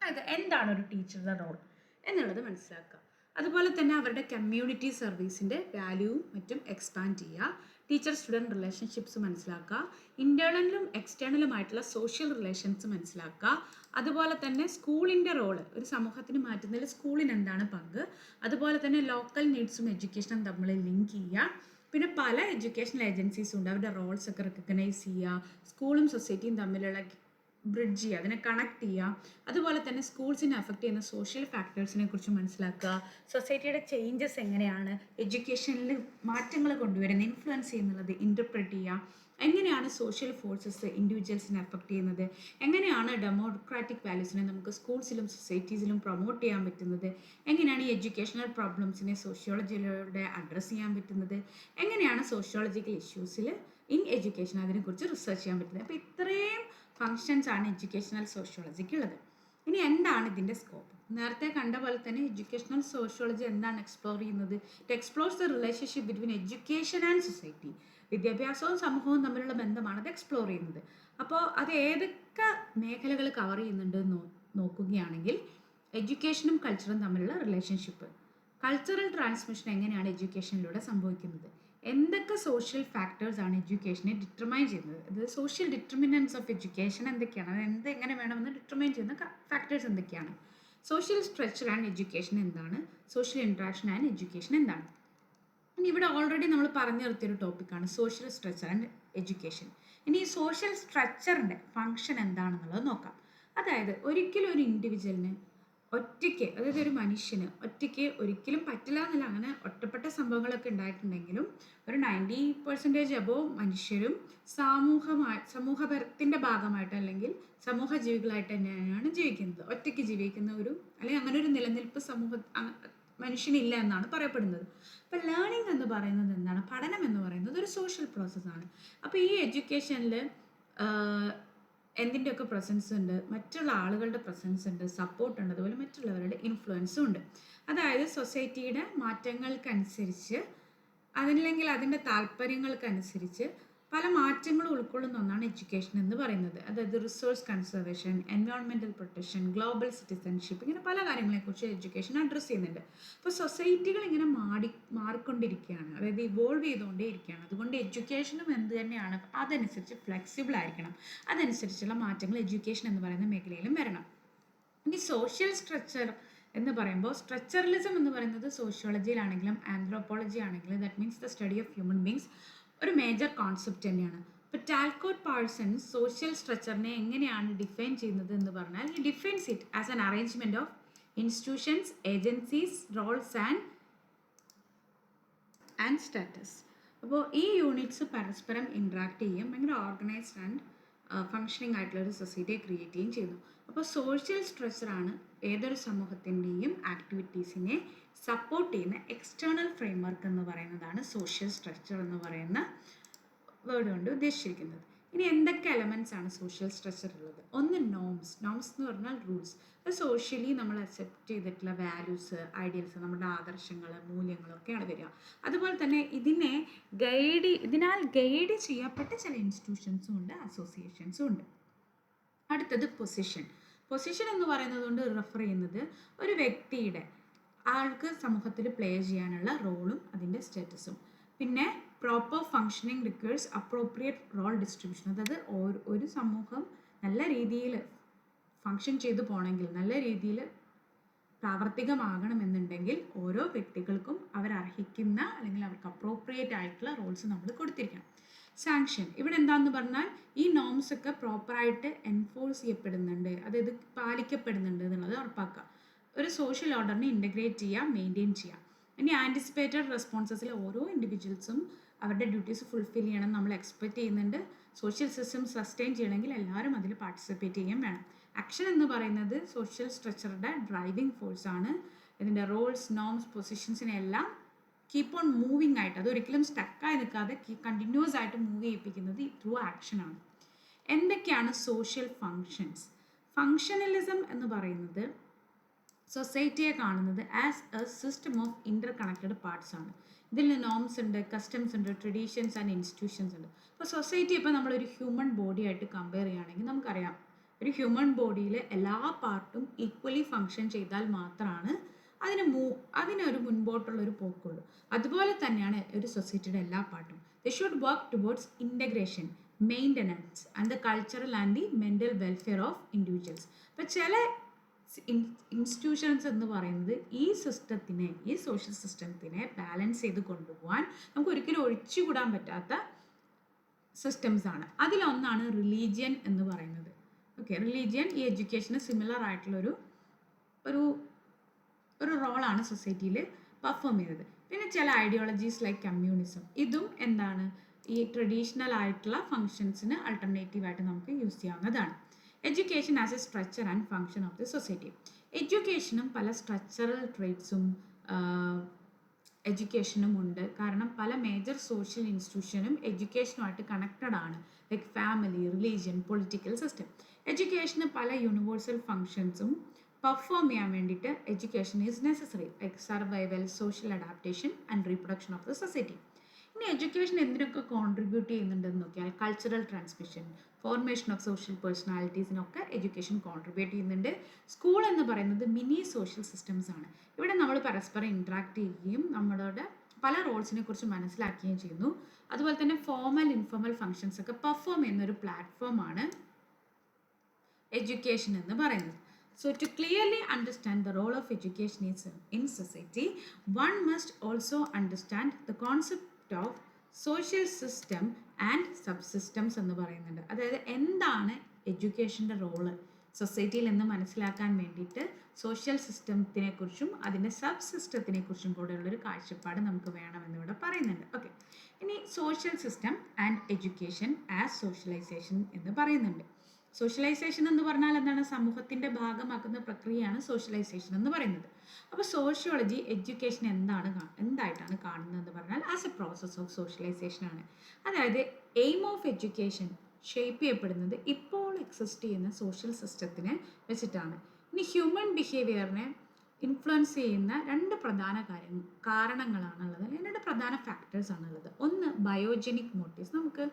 അതായത് എന്താണ് ഒരു ടീച്ചറുടെ റോൾ എന്നുള്ളത് മനസ്സിലാക്കുക. അതുപോലെ തന്നെ അവരുടെ കമ്മ്യൂണിറ്റി സർവീസിൻ്റെ വാല്യൂവും മറ്റും എക്സ്പാൻഡ് ചെയ്യുക. ടീച്ചർ സ്റ്റുഡൻറ്റ് റിലേഷൻഷിപ്സ് മനസ്സിലാക്കുക. ഇൻറ്റേർണലും എക്സ്റ്റേണലുമായിട്ടുള്ള സോഷ്യൽ റിലേഷൻസ് മനസ്സിലാക്കുക. അതുപോലെ തന്നെ സ്കൂളിൻ്റെ റോള് ഒരു സമൂഹത്തിന് മാറ്റുന്നതിൽ സ്കൂളിന് എന്താണ് പങ്ക്, അതുപോലെ തന്നെ ലോക്കൽ നീഡ്സും എഡ്യൂക്കേഷനും തമ്മിൽ ലിങ്ക് ചെയ്യുക. പിന്നെ പല എഡ്യൂക്കേഷണൽ ഏജൻസീസും ഉണ്ട്, അവരുടെ റോൾസ് ഒക്കെ റെക്കഗ്നൈസ് ചെയ്യുക. സ്കൂളും സൊസൈറ്റിയും തമ്മിലുള്ള ബ്രിഡ്ജ് ചെയ്യുക, അതിനെ കണക്ട് ചെയ്യുക. അതുപോലെ തന്നെ സ്കൂൾസിനെ അഫക്റ്റ് ചെയ്യുന്ന സോഷ്യൽ ഫാക്ടേഴ്സിനെ കുറിച്ച് മനസ്സിലാക്കുക. സൊസൈറ്റിയുടെ ചേഞ്ചസ് എങ്ങനെയാണ് എഡ്യൂക്കേഷനിൽ മാറ്റങ്ങൾ കൊണ്ടുവരുന്നത്, ഇൻഫ്ലുവൻസ് ചെയ്യുന്നുള്ളത് ഇൻ്റർപ്രറ്റ് ചെയ്യുക. എങ്ങനെയാണ് സോഷ്യൽ ഫോഴ്സസ് ഇൻഡിവിജ്വൽസിനെ അഫക്റ്റ് ചെയ്യുന്നത്, എങ്ങനെയാണ് ഡെമോക്രാറ്റിക് വാല്യൂസിനെ നമുക്ക് സ്കൂൾസിലും സൊസൈറ്റീസിലും പ്രൊമോട്ട് ചെയ്യാൻ പറ്റുന്നത്, എങ്ങനെയാണ് ഈ എഡ്യൂക്കേഷണൽ പ്രോബ്ലംസിനെ സോഷ്യോളജിയിലൂടെ അഡ്രസ്സ് ചെയ്യാൻ പറ്റുന്നത്, എങ്ങനെയാണ് സോഷ്യോളജിക്കൽ ഇഷ്യൂസിൽ ഇൻ എഡ്യൂക്കേഷൻ അതിനെക്കുറിച്ച് റിസർച്ച് ചെയ്യാൻ പറ്റുന്നത്. അപ്പോൾ ഇത്രയും ഫങ്ഷൻസ് ആണ് എഡ്യൂക്കേഷണൽ സോഷ്യോളജിക്ക് ഉള്ളത്. ഇനി എന്താണ് ഇതിൻ്റെ സ്കോപ്പ്? നേരത്തെ കണ്ട പോലെ തന്നെ എഡ്യൂക്കേഷണൽ സോഷ്യോളജി എന്താണ് എക്സ്പ്ലോർ ചെയ്യുന്നത്? It explores the relationship between education and society. വിദ്യാഭ്യാസവും സമൂഹവും തമ്മിലുള്ള ബന്ധമാണ് അത് എക്സ്പ്ലോർ ചെയ്യുന്നത്. അപ്പോൾ അത് ഏതൊക്കെ മേഖലകൾ കവർ ചെയ്യുന്നുണ്ട് നോക്കുകയാണെങ്കിൽ, എഡ്യൂക്കേഷനും കൾച്ചറും തമ്മിലുള്ള റിലേഷൻഷിപ്പ്, കൾച്ചറൽ ട്രാൻസ്മിഷൻ എങ്ങനെയാണ് എഡ്യൂക്കേഷനിലൂടെ സംഭവിക്കുന്നത്, എന്തൊക്കെ സോഷ്യൽ ഫാക്ടേഴ്സ് ആണ് എഡ്യൂക്കേഷനെ ഡിറ്റർമൈൻ ചെയ്യുന്നത്, അതായത് സോഷ്യൽ ഡിറ്റർമിനൻസ് ഓഫ് എഡ്യൂക്കേഷൻ എന്തൊക്കെയാണ്, അത് എങ്ങനെ വേണമെന്ന് ഡിറ്റർമൈൻ ചെയ്യുന്ന ഫാക്ടേഴ്സ് എന്തൊക്കെയാണ്, സോഷ്യൽ സ്ട്രക്ചർ ആൻഡ് എഡ്യൂക്കേഷൻ എന്താണ്, സോഷ്യൽ ഇൻട്രാക്ഷൻ ആൻഡ് എഡ്യൂക്കേഷൻ എന്താണ്. ഇനി ഇവിടെ ഓൾറെഡി നമ്മൾ പറഞ്ഞു നിർത്തിയൊരു ടോപ്പിക്കാണ് സോഷ്യൽ സ്ട്രക്ചർ ആൻഡ് എഡ്യൂക്കേഷൻ. ഇനി ഈ സോഷ്യൽ സ്ട്രക്ചറിൻ്റെ ഫങ്ഷൻ എന്താണെന്നുള്ളത് നോക്കാം. അതായത് ഒരിക്കലും ഒരു ഇൻഡിവിജ്വലിന് ഒറ്റയ്ക്ക്, അതായത് ഒരു മനുഷ്യന് ഒറ്റയ്ക്ക് ഒരിക്കലും പറ്റില്ല എന്നല്ല, അങ്ങനെ ഒറ്റപ്പെട്ട സംഭവങ്ങളൊക്കെ ഉണ്ടായിട്ടുണ്ടെങ്കിലും ഒരു 90% അബോവ് മനുഷ്യരും സമൂഹത്തിൻ്റെ ഭാഗമായിട്ട് അല്ലെങ്കിൽ സമൂഹ ജീവികളായിട്ട് തന്നെയാണ് ജീവിക്കുന്നത്. ഒറ്റയ്ക്ക് ജീവിക്കുന്ന അല്ലെങ്കിൽ അങ്ങനെ ഒരു നിലനിൽപ്പ് മനുഷ്യനില്ല എന്നാണ് പറയപ്പെടുന്നത്. അപ്പോൾ ലേണിംഗ് എന്ന് പറയുന്നത് എന്താണ്? പഠനം എന്ന് പറയുന്നത് ഒരു സോഷ്യൽ പ്രോസസ്സാണ്. അപ്പോൾ ഈ എഡ്യൂക്കേഷനിൽ എന്തിൻ്റെയൊക്കെ പ്രസൻസ് ഉണ്ട്? മറ്റുള്ള ആളുകളുടെ പ്രസൻസ് ഉണ്ട്, സപ്പോർട്ട് ഉണ്ട്, അതുപോലെ മറ്റുള്ളവരുടെ ഇൻഫ്ലുവൻസും ഉണ്ട്. അതായത് സൊസൈറ്റിയുടെ മാറ്റങ്ങൾക്കനുസരിച്ച് അതല്ലെങ്കിൽ അതിൻ്റെ താല്പര്യങ്ങൾക്കനുസരിച്ച് പല മാറ്റങ്ങളും ഉൾക്കൊള്ളുന്ന ഒന്നാണ് എഡ്യൂക്കേഷൻ എന്ന് പറയുന്നത്. അതായത് resource conservation, environmental protection, global citizenship, ഇങ്ങനെ പല കാര്യങ്ങളെക്കുറിച്ച് എഡ്യൂക്കേഷൻ അഡ്രസ്സ് ചെയ്യുന്നുണ്ട്. അപ്പോൾ സൊസൈറ്റികൾ ഇങ്ങനെ മാറിക്കൊണ്ടിരിക്കുകയാണ്, അതായത് ഇവോൾവ് ചെയ്തുകൊണ്ടേ ഇരിക്കുകയാണ്. അതുകൊണ്ട് എഡ്യൂക്കേഷനും എന്ത് തന്നെയാണ്, അതനുസരിച്ച് ഫ്ലെക്സിബിൾ ആയിരിക്കണം. അതനുസരിച്ചുള്ള മാറ്റങ്ങൾ എഡ്യൂക്കേഷൻ എന്ന് പറയുന്ന മേഖലയിലും വരണം. ഇനി സോഷ്യൽ സ്ട്രക്ചർ എന്ന് പറയുമ്പോൾ, സ്ട്രക്ചറലിസം എന്ന് പറയുന്നത് സോഷ്യോളജിയിലാണെങ്കിലും ആന്ത്രോപോളജി ആണെങ്കിലും that means the study of human beings ഒരു മേജർ കോൺസെപ്റ്റ് തന്നെയാണ്. ഇപ്പോൾ ടാൽക്കോട്ട് പാഴ്സൺസ് സോഷ്യൽ സ്ട്രക്ചറിനെ എങ്ങനെയാണ് ഡിഫൈൻ ചെയ്യുന്നത് എന്ന് പറഞ്ഞാൽ, he defines it as an arrangement of institutions, agencies, roles and status. അപ്പോൾ ഈ യൂണിറ്റ്സ് പരസ്പരം ഇൻട്രാക്ട് ചെയ്യും, ഭയങ്കര ഓർഗനൈസ്ഡ് ആൻഡ് ഫങ്ഷനിങ് ആയിട്ടുള്ളൊരു സൊസൈറ്റിയെ ക്രിയേറ്റ് ചെയ്യുകയും ചെയ്യുന്നു. അപ്പോൾ സോഷ്യൽ സ്ട്രക്ചറാണ് ഏതൊരു സമൂഹത്തിൻ്റെയും ആക്ടിവിറ്റീസിനെ സപ്പോർട്ട് ചെയ്യുന്ന എക്സ്റ്റേണൽ ഫ്രെയിംവർക്ക് എന്ന് പറയുന്നതാണ് സോഷ്യൽ സ്ട്രക്ചർ എന്ന് പറയുന്ന വേർഡ് കൊണ്ട് ഉദ്ദേശിച്ചിരിക്കുന്നത്. ഇനി എന്തൊക്കെ എലമെൻറ്റ്സ് ആണ് സോഷ്യൽ സ്ട്രക്ചർ ഉള്ളത്? ഒന്ന് നോംസ് എന്ന് പറഞ്ഞാൽ റൂൾസ്. അത് സോഷ്യലി നമ്മൾ അക്സെപ്റ്റ് ചെയ്തിട്ടുള്ള വാല്യൂസ്, ഐഡിയൽസ്, നമ്മുടെ ആദർശങ്ങൾ, മൂല്യങ്ങളൊക്കെയാണ് വരിക. അതുപോലെ തന്നെ ഇതിനാൽ ഗൈഡ് ചെയ്യപ്പെട്ട ചില ഇൻസ്റ്റിറ്റ്യൂഷൻസും ഉണ്ട്, അസോസിയേഷൻസും ഉണ്ട്. അടുത്തത് പൊസിഷൻ എന്ന് പറയുന്നത് കൊണ്ട് റെഫർ ചെയ്യുന്നത് ഒരു വ്യക്തിയുടെ ആൾക്ക് സമൂഹത്തിൽ പ്ലേ ചെയ്യാനുള്ള റോളും അതിൻ്റെ സ്റ്റാറ്റസും. പിന്നെ proper functioning requires appropriate role distribution. അതായത് ഒരു സമൂഹം നല്ല രീതിയിൽ ഫങ്ഷൻ ചെയ്തു പോകണമെങ്കിൽ, നല്ല രീതിയിൽ പ്രാവർത്തികമാകണമെന്നുണ്ടെങ്കിൽ ഓരോ വ്യക്തികൾക്കും അവരർഹിക്കുന്ന അല്ലെങ്കിൽ അവർക്ക് അപ്രോപ്രിയേറ്റ് ആയിട്ടുള്ള റോൾസ് നമ്മൾ കൊടുത്തിരിക്കണം. സാങ്ഷൻ. ഇവിടെ എന്താണെന്ന് പറഞ്ഞാൽ ഈ നോംസ് ഒക്കെ പ്രോപ്പറായിട്ട് എൻഫോഴ്സ് ചെയ്യപ്പെടുന്നുണ്ട്, അതായത് പാലിക്കപ്പെടുന്നുണ്ട് എന്നുള്ളത് ഉറപ്പാക്കുക. ഒരു സോഷ്യൽ ഓർഡറിനെ ഇൻ്റഗ്രേറ്റ് ചെയ്യുക, മെയിൻറ്റെയിൻ ചെയ്യുക. ഇനി ആൻറ്റിസിപ്പേറ്റഡ് റെസ്പോൺസസിൽ ഓരോ ഇൻഡിവിജ്വൽസും അവരുടെ ഡ്യൂട്ടീസ് ഫുൾഫിൽ ചെയ്യണം നമ്മൾ എക്സ്പെക്റ്റ് ചെയ്യുന്നുണ്ട്. സോഷ്യൽ സിസ്റ്റം സസ്റ്റെയിൻ ചെയ്യണമെങ്കിൽ എല്ലാവരും അതിൽ പാർട്ടിസിപ്പേറ്റ് ചെയ്യാൻ വേണം. ആക്ഷൻ എന്ന് പറയുന്നത് സോഷ്യൽ സ്ട്രക്ചറുടെ ഡ്രൈവിംഗ് ഫോഴ്സാണ്. ഇതിൻ്റെ റോൾസ്, നോംസ്, പൊസിഷൻസിനെല്ലാം കീപ്പ് ഓൺ മൂവിങ് ആയിട്ട്, അതൊരിക്കലും സ്റ്റക്കായി നിൽക്കാതെ കണ്ടിന്യൂസ് ആയിട്ട് മൂവ് ചെയ്യിപ്പിക്കുന്നത് ത്രൂ ആക്ഷനാണ്. എന്തൊക്കെയാണ് സോഷ്യൽ ഫങ്ഷൻസ്? ഫങ്ഷണലിസം എന്ന് പറയുന്നത് സൊസൈറ്റിയെ കാണുന്നത് as A system of inter connected parts ആണ്. ഇതിൽ നോംസ് ഉണ്ട്, കസ്റ്റംസ് ഉണ്ട്, ട്രഡീഷൻസ് ആൻഡ് ഇൻസ്റ്റിറ്റ്യൂഷൻസ് ഉണ്ട്. അപ്പോൾ സൊസൈറ്റി ഇപ്പോൾ നമ്മളൊരു ഹ്യൂമൻ ബോഡി ആയിട്ട് കമ്പയർ ചെയ്യുകയാണെങ്കിൽ നമുക്കറിയാം, ഒരു ഹ്യൂമൻ ബോഡിയിൽ എല്ലാ പാർട്ടും ഈക്വലി ഫങ്ഷൻ ചെയ്താൽ മാത്രമാണ് അതിനൊരു മുൻപോട്ടുള്ളൊരു പോക്കുള്ളൂ. അതുപോലെ തന്നെയാണ് ഒരു സൊസൈറ്റിയുടെ എല്ലാ പാർട്ടും. They should work towards integration, maintenance and the cultural and the mental welfare of individuals. അപ്പോൾ ചില ഇൻസ്റ്റിറ്റ്യൂഷൻസ് എന്ന് പറയുന്നത് ഈ സോഷ്യൽ സിസ്റ്റത്തിനെ ബാലൻസ് ചെയ്ത് കൊണ്ടുപോകാൻ നമുക്ക് ഒരിക്കലും ഒഴിച്ചുകൂടാൻ പറ്റാത്ത സിസ്റ്റംസ് ആണ്. അതിലൊന്നാണ് റിലീജിയൻ എന്ന് പറയുന്നത്. ഓക്കെ, റിലീജിയൻ ഈ എഡ്യൂക്കേഷന് സിമിലർ ആയിട്ടുള്ളൊരു റോളാണ് സൊസൈറ്റിയിൽ പെർഫോം ചെയ്യുന്നത്. പിന്നെ ചില ഐഡിയോളജീസ് ലൈക്ക് കമ്മ്യൂണിസം, ഇതും എന്താണ് ഈ ട്രഡീഷണൽ ആയിട്ടുള്ള ഫങ്ഷൻസിന് ആൾട്ടർനേറ്റീവായിട്ട് നമുക്ക് യൂസ് ചെയ്യാവുന്നതാണ്. Education as a structure and function of the society. എഡ്യൂക്കേഷനും പല സ്ട്രക്ചറൽ ട്രേറ്റ്സും എഡ്യൂക്കേഷനും ഉണ്ട്. കാരണം പല മേജർ സോഷ്യൽ ഇൻസ്റ്റിറ്റ്യൂഷനും എഡ്യൂക്കേഷനുമായിട്ട് കണക്റ്റഡ് ആണ്, like family, religion, political system. എഡ്യൂക്കേഷന് പല യൂണിവേഴ്സൽ ഫങ്ഷൻസും പെർഫോം ചെയ്യാൻ വേണ്ടിയിട്ട് education is necessary, like survival, social adaptation and reproduction of the society. ഇനി എഡ്യൂക്കേഷൻ എന്തിനൊക്കെ കോൺട്രിബ്യൂട്ട് ചെയ്യുന്നുണ്ടെന്ന് നോക്കിയാൽ cultural transmission, formation of social പേഴ്സണാലിറ്റീസിനൊക്കെ എഡ്യൂക്കേഷൻ കോൺട്രിബ്യൂട്ട് ചെയ്യുന്നുണ്ട്. സ്കൂൾ എന്ന് പറയുന്നത് മിനി സോഷ്യൽ സിസ്റ്റംസ് ആണ്. ഇവിടെ നമ്മൾ പരസ്പരം ഇൻട്രാക്ട് ചെയ്യുകയും നമ്മളുടെ പല റോൾസിനെ കുറിച്ച് മനസ്സിലാക്കുകയും ചെയ്യുന്നു. അതുപോലെ തന്നെ ഫോർമൽ, ഇൻഫോർമൽ ഫങ്ഷൻസ് ഒക്കെ പെർഫോം ചെയ്യുന്ന ഒരു പ്ലാറ്റ്ഫോമാണ് എഡ്യൂക്കേഷൻ എന്ന് പറയുന്നത്. So to clearly understand the role of education in society, one must also understand the concept of social system and subsystems എന്ന് പറയുന്നുണ്ട്. അതായത് എന്താണ് എഡ്യൂക്കേഷൻ്റെ റോള് സൊസൈറ്റിയിൽ എന്ന് മനസ്സിലാക്കാൻ വേണ്ടിയിട്ട് സോഷ്യൽ സിസ്റ്റത്തിനെ കുറിച്ചും അതിൻ്റെ സബ് സിസ്റ്റത്തിനെ കുറിച്ചും കൂടെയുള്ളൊരു കാഴ്ചപ്പാട് നമുക്ക് വേണമെന്ന് ഇവിടെ പറയുന്നുണ്ട്. ഓക്കെ, ഇനി social system and education as socialisation എന്ന് പറയുന്നുണ്ട്. സോഷ്യലൈസേഷൻ എന്ന് പറഞ്ഞാൽ എന്താണ്? സമൂഹത്തിൻ്റെ ഭാഗമാക്കുന്ന പ്രക്രിയയാണ് സോഷ്യലൈസേഷൻ എന്ന് പറയുന്നത്. അപ്പോൾ സോഷ്യോളജി എഡ്യൂക്കേഷൻ എന്തായിട്ടാണ് കാണുന്നതെന്ന് പറഞ്ഞാൽ as a process of socialisation ആണ്. അതായത് എയിം ഓഫ് എഡ്യൂക്കേഷൻ ഷേപ്പ് ചെയ്യപ്പെടുന്നത് ഇപ്പോൾ എക്സിസ്റ്റ് ചെയ്യുന്ന സോഷ്യൽ സിസ്റ്റത്തിനെ വെച്ചിട്ടാണ്. ഇനി ഹ്യൂമൻ ബിഹേവിയറിനെ ഇൻഫ്ലുവൻസ് ചെയ്യുന്ന രണ്ട് പ്രധാന കാരണങ്ങളാണുള്ളത്, അല്ലെങ്കിൽ രണ്ട് പ്രധാന ഫാക്ടേഴ്സ് ആണുള്ളത്. ഒന്ന് ബയോജനിക് മോട്ടീവ്സ്, നമുക്ക്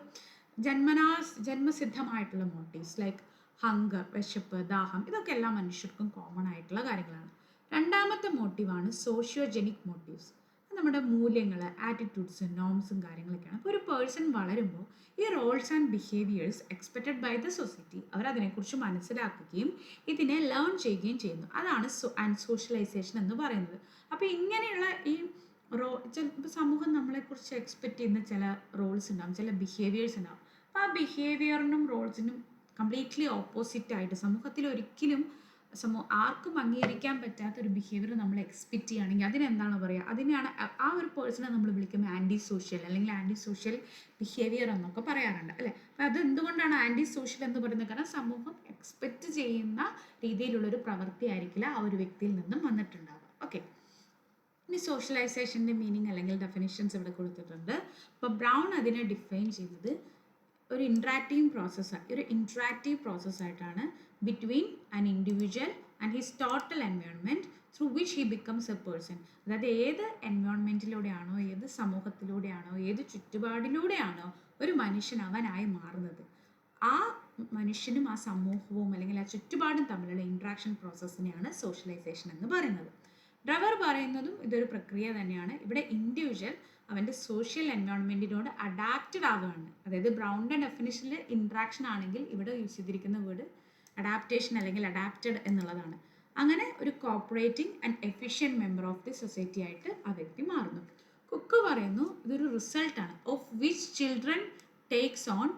ജന്മസിദ്ധമായിട്ടുള്ള മോട്ടീവ്സ് ലൈക്ക് ഹങ്കർ, വിശപ്പ്, ദാഹം, ഇതൊക്കെ എല്ലാ മനുഷ്യർക്കും കോമൺ ആയിട്ടുള്ള കാര്യങ്ങളാണ്. രണ്ടാമത്തെ മോട്ടീവാണ് സോഷ്യോജനിക് മോട്ടീവ്സ്, നമ്മുടെ മൂല്യങ്ങൾ, ആറ്റിറ്റ്യൂഡ്സ്, നോംസും കാര്യങ്ങളൊക്കെയാണ്. അപ്പോൾ ഒരു പേഴ്സൺ വളരുമ്പോൾ ഈ roles and behaviours expected by the society അവരതിനെക്കുറിച്ച് മനസ്സിലാക്കുകയും ഇതിനെ ലേൺ ചെയ്യുകയും ചെയ്യുന്നു. അതാണ് സോഷ്യലൈസേഷൻ എന്ന് പറയുന്നത്. അപ്പോൾ ഇങ്ങനെയുള്ള ഈ ചിലപ്പോൾ സമൂഹം നമ്മളെക്കുറിച്ച് എക്സ്പെക്റ്റ് ചെയ്യുന്ന ചില റോൾസ് ഉണ്ടാകും, ചില ബിഹേവിയേഴ്സ് ഉണ്ടാകും. അപ്പോൾ ആ ബിഹേവിയറിനും റോൾസിനും കംപ്ലീറ്റ്ലി ഓപ്പോസിറ്റ് ആയിട്ട് സമൂഹത്തിൽ ഒരിക്കലും ആർക്കും അംഗീകരിക്കാൻ പറ്റാത്ത ഒരു ബിഹേവിയർ നമ്മൾ എക്സ്പെക്റ്റ് ചെയ്യുകയാണെങ്കിൽ അതിനെന്താണ് പറയുക? അതിനെയാണ് ആ ഒരു പേഴ്സണെ നമ്മൾ വിളിക്കുമ്പോൾ ആൻറ്റി സോഷ്യൽ അല്ലെങ്കിൽ ആൻറ്റി സോഷ്യൽ ബിഹേവിയർ എന്നൊക്കെ പറയാറുണ്ട്, അല്ലേ? അപ്പോൾ അത് എന്തുകൊണ്ടാണ് ആൻറ്റി സോഷ്യൽ എന്ന് പറയുന്നത്? കാരണം സമൂഹം എക്സ്പെക്റ്റ് ചെയ്യുന്ന രീതിയിലുള്ളൊരു പ്രവൃത്തി ആയിരിക്കില്ല ആ ഒരു വ്യക്തിയിൽ നിന്നും വന്നിട്ടുണ്ടാവുക. ഓക്കെ, ഇനി സോഷ്യലൈസേഷൻ്റെ മീനിങ് അല്ലെങ്കിൽ ഡെഫിനിഷൻസ് ഇവിടെ കൊടുത്തിട്ടുണ്ട്. അപ്പോൾ ബ്രൗൺ അതിനെ ഡിഫൈൻ ചെയ്തത് ഒരു ഇൻട്രാക്റ്റീവ് പ്രോസസ്സായിട്ടാണ് between an individual and his total environment through which he becomes a person. അതായത് ഏത് എൻവയോൺമെൻറ്റിലൂടെയാണോ, ഏത് സമൂഹത്തിലൂടെയാണോ, ഏത് ചുറ്റുപാടിലൂടെയാണോ ഒരു മനുഷ്യൻ അവനായി മാറുന്നത്, ആ മനുഷ്യനും ആ സമൂഹവും അല്ലെങ്കിൽ ആ ചുറ്റുപാടും തമ്മിലുള്ള ഇൻട്രാക്ഷൻ പ്രോസസ്സിനെയാണ് സോഷ്യലൈസേഷൻ എന്ന് പറയുന്നത്. ഡ്രവർ പറയുന്നതും ഇതൊരു പ്രക്രിയ തന്നെയാണ്. ഇവിടെ ഇൻഡിവിജ്വൽ അവൻ്റെ സോഷ്യൽ എൻവയോൺമെൻറ്റിനോട് അഡാപ്റ്റഡ് ആവുകയാണ്. അതായത് ബ്രൗണിൻ്റെ ഡെഫിനിഷനിൽ ഇൻട്രാക്ഷൻ ആണെങ്കിൽ ഇവിടെ യൂസ് ചെയ്തിരിക്കുന്ന വേർഡ് അഡാപ്റ്റേഷൻ അല്ലെങ്കിൽ അഡാപ്റ്റഡ് എന്നുള്ളതാണ്. അങ്ങനെ ഒരു cooperating and efficient member of the society ആയിട്ട് ആ വ്യക്തി മാറുന്നു. കുക്ക് പറയുന്നു ഇതൊരു റിസൾട്ടാണ് of which children takes on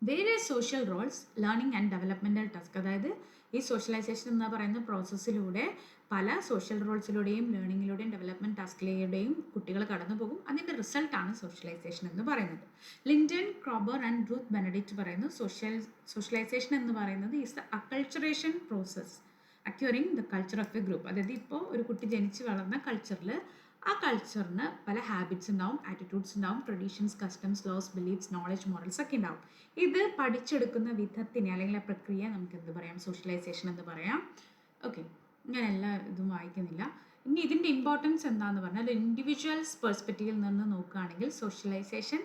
various social roles learning and developmental task. അതായത് ഈ സോഷ്യലൈസേഷൻ എന്ന് പറയുന്ന പ്രോസസ്സിലൂടെ പല സോഷ്യൽ റോൾസിലൂടെയും ലേണിങ്ങിലൂടെയും ഡെവലപ്മെൻറ്റ് ടാസ്കിലൂടെയും കുട്ടികൾ കടന്നു പോകും. അതിൻ്റെ റിസൾട്ടാണ് സോഷ്യലൈസേഷൻ എന്ന് പറയുന്നത്. Lyndon Kroeber and Ruth Benedict പറയുന്നു സോഷ്യലൈസേഷൻ എന്ന് പറയുന്നത് is the acculturation process acquiring the culture of A group. അതായത് ഇപ്പോൾ ഒരു കുട്ടി ജനിച്ച് വളർന്ന കൾച്ചറിൽ ആ കൾച്ചറിന് പല ഹാബിറ്റ്സ് ഉണ്ടാവും, ആറ്റിറ്റ്യൂഡ്സ് ഉണ്ടാവും, traditions, customs, laws, beliefs, knowledge, morals ഒക്കെ ഉണ്ടാവും. ഇത് പഠിച്ചെടുക്കുന്ന വിധത്തിനെ അല്ലെങ്കിൽ ആ പ്രക്രിയ നമുക്ക് എന്ത് പറയാം? സോഷ്യലൈസേഷൻ എന്ന് പറയാം. ഓക്കെ, ഞാൻ എല്ലാ ഇതും വായിക്കുന്നില്ല. ഇനി ഇതിൻ്റെ ഇമ്പോർട്ടൻസ് എന്താണെന്ന് പറഞ്ഞാൽ ഇൻഡിവിജ്വൽസ് പെർസ്പെക്റ്റീവിൽ നിന്ന് നോക്കുകയാണെങ്കിൽ സോഷ്യലൈസേഷൻ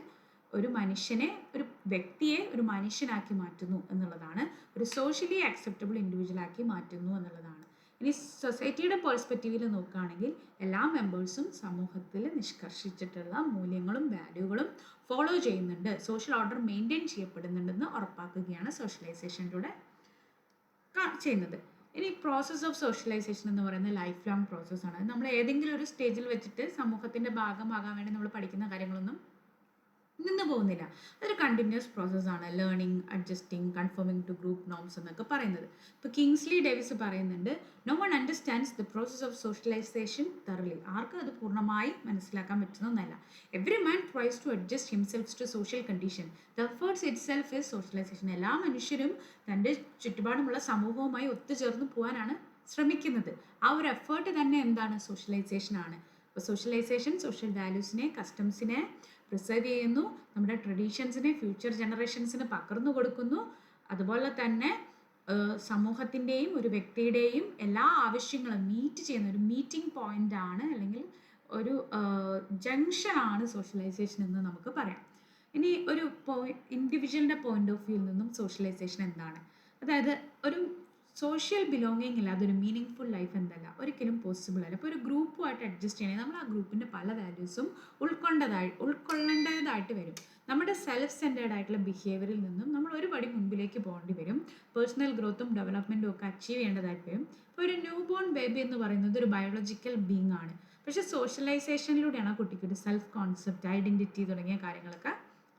ഒരു മനുഷ്യനെ, ഒരു വ്യക്തിയെ ഒരു മനുഷ്യനാക്കി മാറ്റുന്നു എന്നുള്ളതാണ്. ഒരു സോഷ്യലി ആക്സെപ്റ്റബിൾ ഇൻഡിവിജ്വലാക്കി മാറ്റുന്നു എന്നുള്ളതാണ്. ഇനി സൊസൈറ്റിയുടെ പെർസ്പെക്റ്റീവിൽ നോക്കുകയാണെങ്കിൽ എല്ലാ മെമ്പേഴ്സും സമൂഹത്തിൽ നിഷ്കർഷിച്ചിട്ടുള്ള മൂല്യങ്ങളും വാല്യൂകളും ഫോളോ ചെയ്യുന്നുണ്ട്, സോഷ്യൽ ഓർഡർ മെയിൻറ്റെയിൻ ചെയ്യപ്പെടുന്നുണ്ടെന്ന് ഉറപ്പാക്കുകയാണ് സോഷ്യലൈസേഷനിലൂടെ ചെയ്യുന്നത്. ഇനി പ്രോസസ് ഓഫ് സോഷ്യലൈസേഷൻ എന്ന് പറയുന്നത് ലൈഫ് ലോങ് പ്രോസസ്സാണ്. നമ്മൾ ഏതെങ്കിലും ഒരു സ്റ്റേജിൽ വെച്ചിട്ട് സമൂഹത്തിൻ്റെ ഭാഗമാകാൻ വേണ്ടി നമ്മൾ പഠിക്കുന്ന കാര്യങ്ങളൊന്നും നിന്ന് പോകുന്നില്ല. അതൊരു കണ്ടിന്യൂസ് പ്രോസസ്സാണ്. Learning, adjusting, conforming to group norms എന്നൊക്കെ പറയുന്നത്. ഇപ്പോൾ കിങ്സ്ലി ഡേവിസ് പറയുന്നുണ്ട്, no one understands the process of socialization thoroughly. ആർക്കും അത് പൂർണ്ണമായി മനസ്സിലാക്കാൻ പറ്റുന്നൊന്നല്ല. Every man tries to adjust himself to social condition. The efforts itself is socialization. എല്ലാ മനുഷ്യരും തൻ്റെ ചുറ്റുപാടുമുള്ള സമൂഹവുമായി ഒത്തുചേർന്ന് പോകാനാണ് ശ്രമിക്കുന്നത്. ആ ഒരു എഫേർട്ട് തന്നെ എന്താണ്? സോഷ്യലൈസേഷനാണ്. അപ്പോൾ സോഷ്യലൈസേഷൻ സോഷ്യൽ വാല്യൂസിനെ, കസ്റ്റംസിനെ പ്രിസർവ് ചെയ്യുന്നു, നമ്മുടെ ട്രഡീഷൻസിനെ ഫ്യൂച്ചർ ജനറേഷൻസിന് പകർന്നു കൊടുക്കുന്നു. അതുപോലെ തന്നെ സമൂഹത്തിൻ്റെയും ഒരു വ്യക്തിയുടെയും എല്ലാ ആവശ്യങ്ങളും മീറ്റ് ചെയ്യുന്ന ഒരു മീറ്റിംഗ് പോയിന്റ് ആണ്, അല്ലെങ്കിൽ ഒരു ജംഗ്ഷനാണ് സോഷ്യലൈസേഷൻ എന്ന് നമുക്ക് പറയാം. ഇനി ഒരു ഇൻഡിവിജ്വലിൻ്റെ പോയിന്റ് ഓഫ് വ്യൂവിൽ നിന്നും സോഷ്യലൈസേഷൻ എന്താണ്? അതായത് ഒരു സോഷ്യൽ ബിലോങ്ങിങ് ഇല്ലാതെ ഒരു മീനിങ് ഫുൾ ലൈഫ് എന്തല്ല, ഒരിക്കലും പോസിബിൾ അല്ല. ഇപ്പോൾ ഒരു ഗ്രൂപ്പുമായിട്ട് അഡ്ജസ്റ്റ് ചെയ്യണമെങ്കിൽ നമ്മൾ ആ ഗ്രൂപ്പിൻ്റെ പല വാല്യൂസും ഉൾക്കൊള്ളേണ്ടതായിട്ട് വരും. നമ്മുടെ സെൽഫ് സെൻറ്റേർഡ് ആയിട്ടുള്ള ബിഹേവിയറിൽ നിന്നും നമ്മൾ ഒരു പടി മുൻപിലേക്ക് പോകേണ്ടി വരും. പേഴ്സണൽ ഗ്രോത്തും ഡെവലപ്മെൻറ്റും ഒക്കെ അച്ചീവ് ചെയ്യേണ്ടതായിട്ട് വരും. ഇപ്പോൾ ഒരു ന്യൂ ബോൺ ബേബി എന്ന് പറയുന്നത് ഒരു ബയോളജിക്കൽ ബീങ് ആണ്. പക്ഷേ സോഷ്യലൈസേഷനിലൂടെയാണ് ആ കുട്ടിക്ക് ഒരു സെൽഫ് കോൺസെപ്റ്റ്, ഐഡൻറ്റിറ്റി തുടങ്ങിയ കാര്യങ്ങളൊക്കെ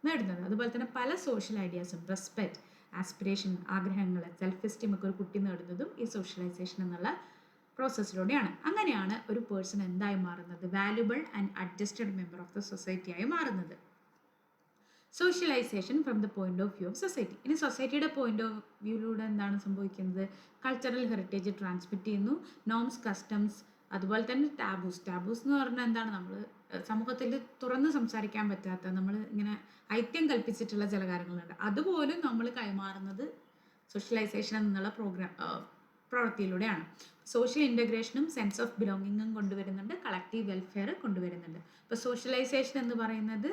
നേടുന്നത്. അതുപോലെ തന്നെ പല സോഷ്യൽ ഐഡിയാസും, റെസ്പെക്റ്റ്, ആസ്പിറേഷൻ, ആഗ്രഹങ്ങൾ, സെൽഫ് എസ്റ്റീം ഒക്കെ ഒരു കുട്ടി നേടുന്നതും ഈ സോഷ്യലൈസേഷൻ എന്നുള്ള പ്രോസസ്സിലൂടെയാണ്. അങ്ങനെയാണ് ഒരു പേഴ്സൺ എന്തായി മാറുന്നത്? Valuable and adjusted member of the സൊസൈറ്റിയായി മാറുന്നത്. Socialization from the point of view of society. ഇനി സൊസൈറ്റിയുടെ പോയിന്റ് ഓഫ് വ്യൂയിലൂടെ എന്താണ് സംഭവിക്കുന്നത്? കൾച്ചറൽ ഹെറിറ്റേജ് ട്രാൻസ്മിറ്റ് ചെയ്യുന്നു, നോംസ്, കസ്റ്റംസ്, അതുപോലെ തന്നെ ടാബൂസ് എന്ന് പറഞ്ഞാൽ എന്താണ്? നമ്മൾ സമൂഹത്തിൽ തുറന്ന് സംസാരിക്കാൻ പറ്റാത്ത, നമ്മൾ ഇങ്ങനെ ഐത്യം കൽപ്പിച്ചിട്ടുള്ള ചില കാര്യങ്ങളുണ്ട്. അതുപോലും നമ്മൾ കൈമാറുന്നത് സോഷ്യലൈസേഷൻ എന്നുള്ള പ്രവൃത്തിയിലൂടെയാണ്. സോഷ്യൽ ഇൻ്റഗ്രേഷനും സെൻസ് ഓഫ് ബിലോങ്ങിങ്ങും കൊണ്ടുവരുന്നുണ്ട്, കളക്റ്റീവ് വെൽഫെയർ കൊണ്ടുവരുന്നുണ്ട്. ഇപ്പോൾ സോഷ്യലൈസേഷൻ എന്ന് പറയുന്നത്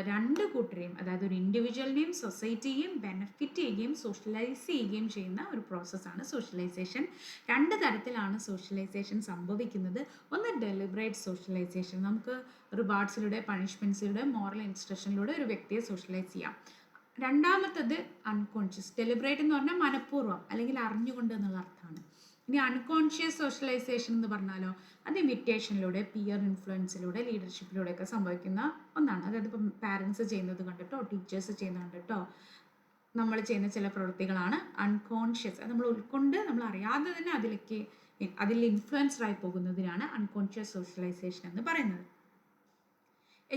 രണ്ട് കൂട്ടരെയും, അതായത് ഒരു ഇൻഡിവിജ്വലിനെയും സൊസൈറ്റിയെയും ബെനഫിറ്റ് ചെയ്യുകയും സോഷ്യലൈസ് ചെയ്യുകയും ചെയ്യുന്ന ഒരു പ്രോസസ്സാണ് സോഷ്യലൈസേഷൻ. രണ്ട് തരത്തിലാണ് സോഷ്യലൈസേഷൻ സംഭവിക്കുന്നത്. ഒന്ന് ഡെലിബറേറ്റ് സോഷ്യലൈസേഷൻ, നമുക്ക് റിവാർഡ്സിലൂടെ, പണിഷ്മെൻറ്റ്സിലൂടെ, മോറൽ ഇൻസ്ട്രക്ഷനിലൂടെ ഒരു വ്യക്തിയെ സോഷ്യലൈസ് ചെയ്യാം. രണ്ടാമത്തത് അൺകോൺഷ്യസ്. ഡെലിബറേറ്റ് എന്ന് പറഞ്ഞാൽ മനഃപൂർവ്വം അല്ലെങ്കിൽ അറിഞ്ഞുകൊണ്ട് എന്നുള്ള അർത്ഥമാണ്. ഇനി അൺകോൺഷ്യസ് സോഷ്യലൈസേഷൻ എന്ന് പറഞ്ഞാലോ, അത് ഇമിറ്റേഷനിലൂടെ, പിയർ ഇൻഫ്ലുവൻസിലൂടെ, ലീഡർഷിപ്പിലൂടെയൊക്കെ സംഭവിക്കുന്ന ഒന്നാണ്. അതായത് ഇപ്പം പാരൻസ് ചെയ്യുന്നത് കണ്ടിട്ടോ, ടീച്ചേഴ്സ് ചെയ്യുന്നത് കണ്ടിട്ടോ നമ്മൾ ചെയ്യുന്ന ചില പ്രവൃത്തികളാണ് അൺകോൺഷ്യസ്. അത് നമ്മൾ ഉൾക്കൊണ്ട് നമ്മൾ അറിയാതെ തന്നെ അതിൽ ഇൻഫ്ലുവൻസ്ഡ് ആയി പോകുന്നതിനാണ് അൺകോൺഷ്യസ് സോഷ്യലൈസേഷൻ എന്ന് പറയുന്നത്.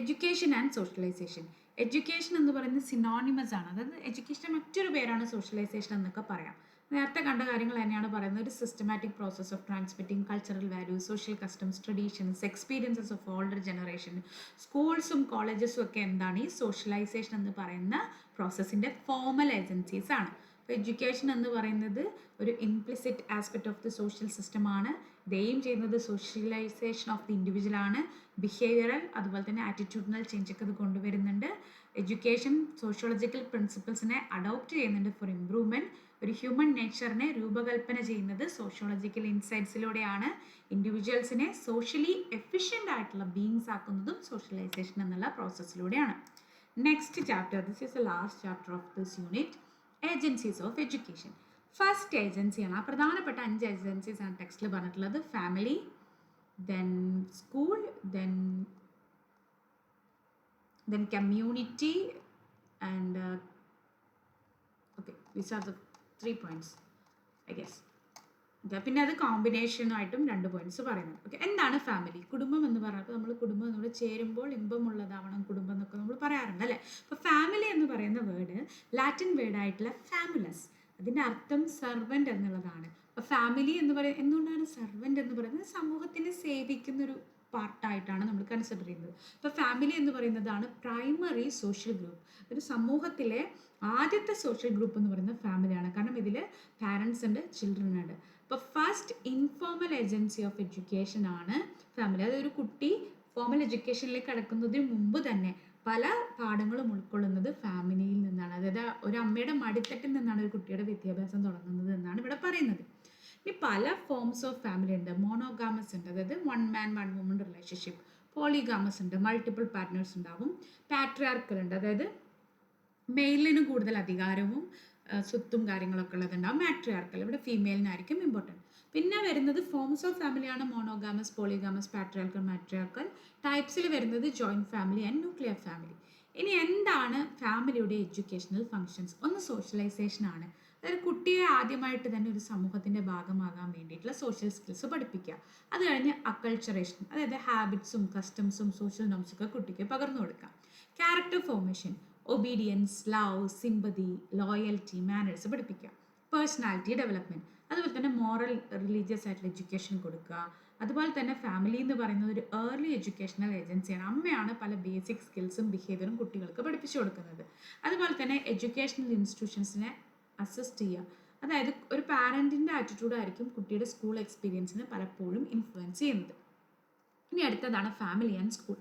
Education and socialisation. എഡ്യൂക്കേഷൻ എന്ന് പറയുന്നത് സിനോണിമസ് ആണ്. അതായത് എഡ്യൂക്കേഷൻ്റെ മറ്റൊരു പേരാണ് സോഷ്യലൈസേഷൻ എന്നൊക്കെ പറയാം. നേരത്തെ കണ്ട കാര്യങ്ങൾ തന്നെയാണ് പറയുന്നത്. ഒരു systematic process of transmitting cultural values, social customs, traditions, experiences of older generation. സ്കൂൾസും കോളേജസും ഒക്കെ എന്താണ്? ഈ സോഷ്യലൈസേഷൻ എന്ന് പറയുന്ന പ്രോസസ്സിൻ്റെ ഫോമൽ ഏജൻസീസ് ആണ്. അപ്പോൾ എഡ്യൂക്കേഷൻ എന്ന് പറയുന്നത് ഒരു implicit aspect of the social സിസ്റ്റമാണ്. ഇത് എയിം ചെയ്യുന്നത് സോഷ്യലൈസേഷൻ ഓഫ് ദി ഇൻഡിവിജ്വൽ ആണ്. ബിഹേവിയറൽ അതുപോലെ തന്നെ ആറ്റിറ്റ്യൂഡിനൽ ചേഞ്ചൊക്കെ ഇത് കൊണ്ടുവരുന്നുണ്ട്. എഡ്യൂക്കേഷൻ സോഷ്യോളജിക്കൽ പ്രിൻസിപ്പിൾസിനെ അഡോപ്റ്റ് ചെയ്യുന്നുണ്ട് ഫോർ ഇംപ്രൂവ്മെൻറ്റ്. ഒരു ഹ്യൂമൻ നേച്ചറിനെ രൂപകൽപ്പന ചെയ്യുന്നത് സോഷ്യോളജിക്കൽ ഇൻസൈറ്റ്സിലൂടെയാണ്. ഇൻഡിവിജ്വൽസിനെ സോഷ്യലി എഫിഷ്യൻ്റ് ആയിട്ടുള്ള ബീയിങ്സ് ആക്കുന്നതും സോഷ്യലൈസേഷൻ എന്നുള്ള പ്രോസസ്സിലൂടെയാണ്. Next chapter, this is the last chapter of this unit, agencies of education. First ഏജൻസിയാണ്, ആ പ്രധാനപ്പെട്ട 5 ഏജൻസീസ് ആണ് ടെക്സ്റ്റിൽ പറഞ്ഞിട്ടുള്ളത്. Family, then school, then then community, and okay, these are the 3 points, I guess. പിന്നെ അത് കോമ്പിനേഷനായിട്ടും 2 പോയിന്റ്സ് പറയുന്നത്. ഓക്കെ, എന്താണ് ഫാമിലി? കുടുംബം എന്ന് പറഞ്ഞപ്പോൾ നമ്മൾ കുടുംബം നമ്മൾ ചേരുമ്പോൾ ഇമ്പമുള്ളതാവണം കുടുംബം എന്നൊക്കെ നമ്മൾ പറയാറുണ്ട് അല്ലേ? അപ്പോൾ ഫാമിലി എന്ന് പറയുന്ന വേർഡ് ലാറ്റിൻ വേർഡായിട്ടുള്ള ഫാമുലസ്, അതിൻ്റെ അർത്ഥം സെർവൻ്റ് എന്നുള്ളതാണ്. അപ്പോൾ ഫാമിലി എന്ന് പറയുന്നത് എന്തുകൊണ്ടാണ് സെർവൻ്റ് എന്ന് പറയുന്നത്? സമൂഹത്തിനെ സേവിക്കുന്നൊരു പാർട്ടായിട്ടാണ് നമ്മൾ കൺസിഡർ ചെയ്യുന്നത്. ഇപ്പോൾ ഫാമിലി എന്ന് പറയുന്നതാണ് പ്രൈമറി സോഷ്യൽ ഗ്രൂപ്പ്. ഒരു സമൂഹത്തിലെ ആദ്യത്തെ സോഷ്യൽ ഗ്രൂപ്പ് എന്ന് പറയുന്നത് ഫാമിലിയാണ്. കാരണം ഇതിൽ പാരൻസ് ഉണ്ട്, ചിൽഡ്രൻ ഉണ്ട്. ഇപ്പോൾ first informal agency of education ആണ് ഫാമിലി. അതായത് ഒരു കുട്ടി ഫോർമൽ എഡ്യൂക്കേഷനിലേക്ക് കടക്കുന്നതിന് മുമ്പ് തന്നെ പല പാഠങ്ങളും ഉൾക്കൊള്ളുന്നത് ഫാമിലിയിൽ നിന്നാണ്. അതായത് ഒരു അമ്മയുടെ മടിത്തട്ടിൽ നിന്നാണ് ഒരു കുട്ടിയുടെ വിദ്യാഭ്യാസം തുടങ്ങുന്നത് എന്നാണ് ഇവിടെ പറയുന്നത്. ഇനി പല ഫോംസ് ഓഫ് ഫാമിലി ഉണ്ട്. മോണോഗാമസ് ഉണ്ട്, അതായത് 1 man 1 woman റിലേഷൻഷിപ്പ്. പോളിഗാമസ് ഉണ്ട്, മൾട്ടിപ്പിൾ പാർട്ട്നേഴ്സ് ഉണ്ടാവും. പാട്രിയാർക്കൽ ഉണ്ട്, അതായത് മെയിലിന് കൂടുതൽ അധികാരവും സ്വത്തും കാര്യങ്ങളൊക്കെ ഉള്ളതുണ്ടാവും. മാട്രിയാർക്കൽ, ഇവിടെ ഫീമെയിലിനായിരിക്കും ഇമ്പോർട്ടൻറ്റ്. പിന്നെ വരുന്നത് ഫോംസ് ഓഫ് ഫാമിലിയാണ് മോണോഗാമസ്, പോളിഗാമസ്, പാട്രിയാർക്കൽ, മാട്രിയാർക്കൽ. ടൈപ്സിൽ വരുന്നത് joint family and nuclear family. ഇനി എന്താണ് ഫാമിലിയുടെ എഡ്യൂക്കേഷണൽ ഫങ്ഷൻസ്? ഒന്ന് സോഷ്യലൈസേഷൻ ആണ്. അതായത് കുട്ടിയെ ആദ്യമായിട്ട് തന്നെ ഒരു സമൂഹത്തിൻ്റെ ഭാഗമാകാൻ വേണ്ടിയിട്ടുള്ള സോഷ്യൽ സ്കിൽസ് പഠിപ്പിക്കുക. അത് കഴിഞ്ഞ് അക്കൾച്ചറേഷൻ, അതായത് ഹാബിറ്റ്സും കസ്റ്റംസും സോഷ്യൽ നോംസൊക്കെ കുട്ടിക്ക് പകർന്നു കൊടുക്കാം. Character formation, obedience, love, sympathy, loyalty, manners പഠിപ്പിക്കുക. പേഴ്സണാലിറ്റി ഡെവലപ്മെൻറ്റ്, അതുപോലെ തന്നെ മോറൽ റിലീജിയസ് ആയിട്ടുള്ള എഡ്യൂക്കേഷൻ കൊടുക്കുക. അതുപോലെ തന്നെ ഫാമിലി എന്ന് പറയുന്നത് ഒരു ഏർലി എഡ്യൂക്കേഷണൽ ഏജൻസിയാണ്. അമ്മയാണ് പല ബേസിക് സ്കിൽസും ബിഹേവിയറും കുട്ടികൾക്ക് പഠിപ്പിച്ചു കൊടുക്കുന്നത്. അതുപോലെ തന്നെ എഡ്യൂക്കേഷണൽ ഇൻസ്റ്റിറ്റ്യൂഷൻസിനെ അസിസ്റ്റ് ചെയ്യുക. അതായത് ഒരു പാരൻറ്റിൻ്റെ ആറ്റിറ്റ്യൂഡ് ആയിരിക്കും കുട്ടിയുടെ സ്കൂൾ എക്സ്പീരിയൻസിനെ പലപ്പോഴും ഇൻഫ്ലുവൻസ് ചെയ്യുന്നത്. ഇനി അടുത്തതാണ് family and school.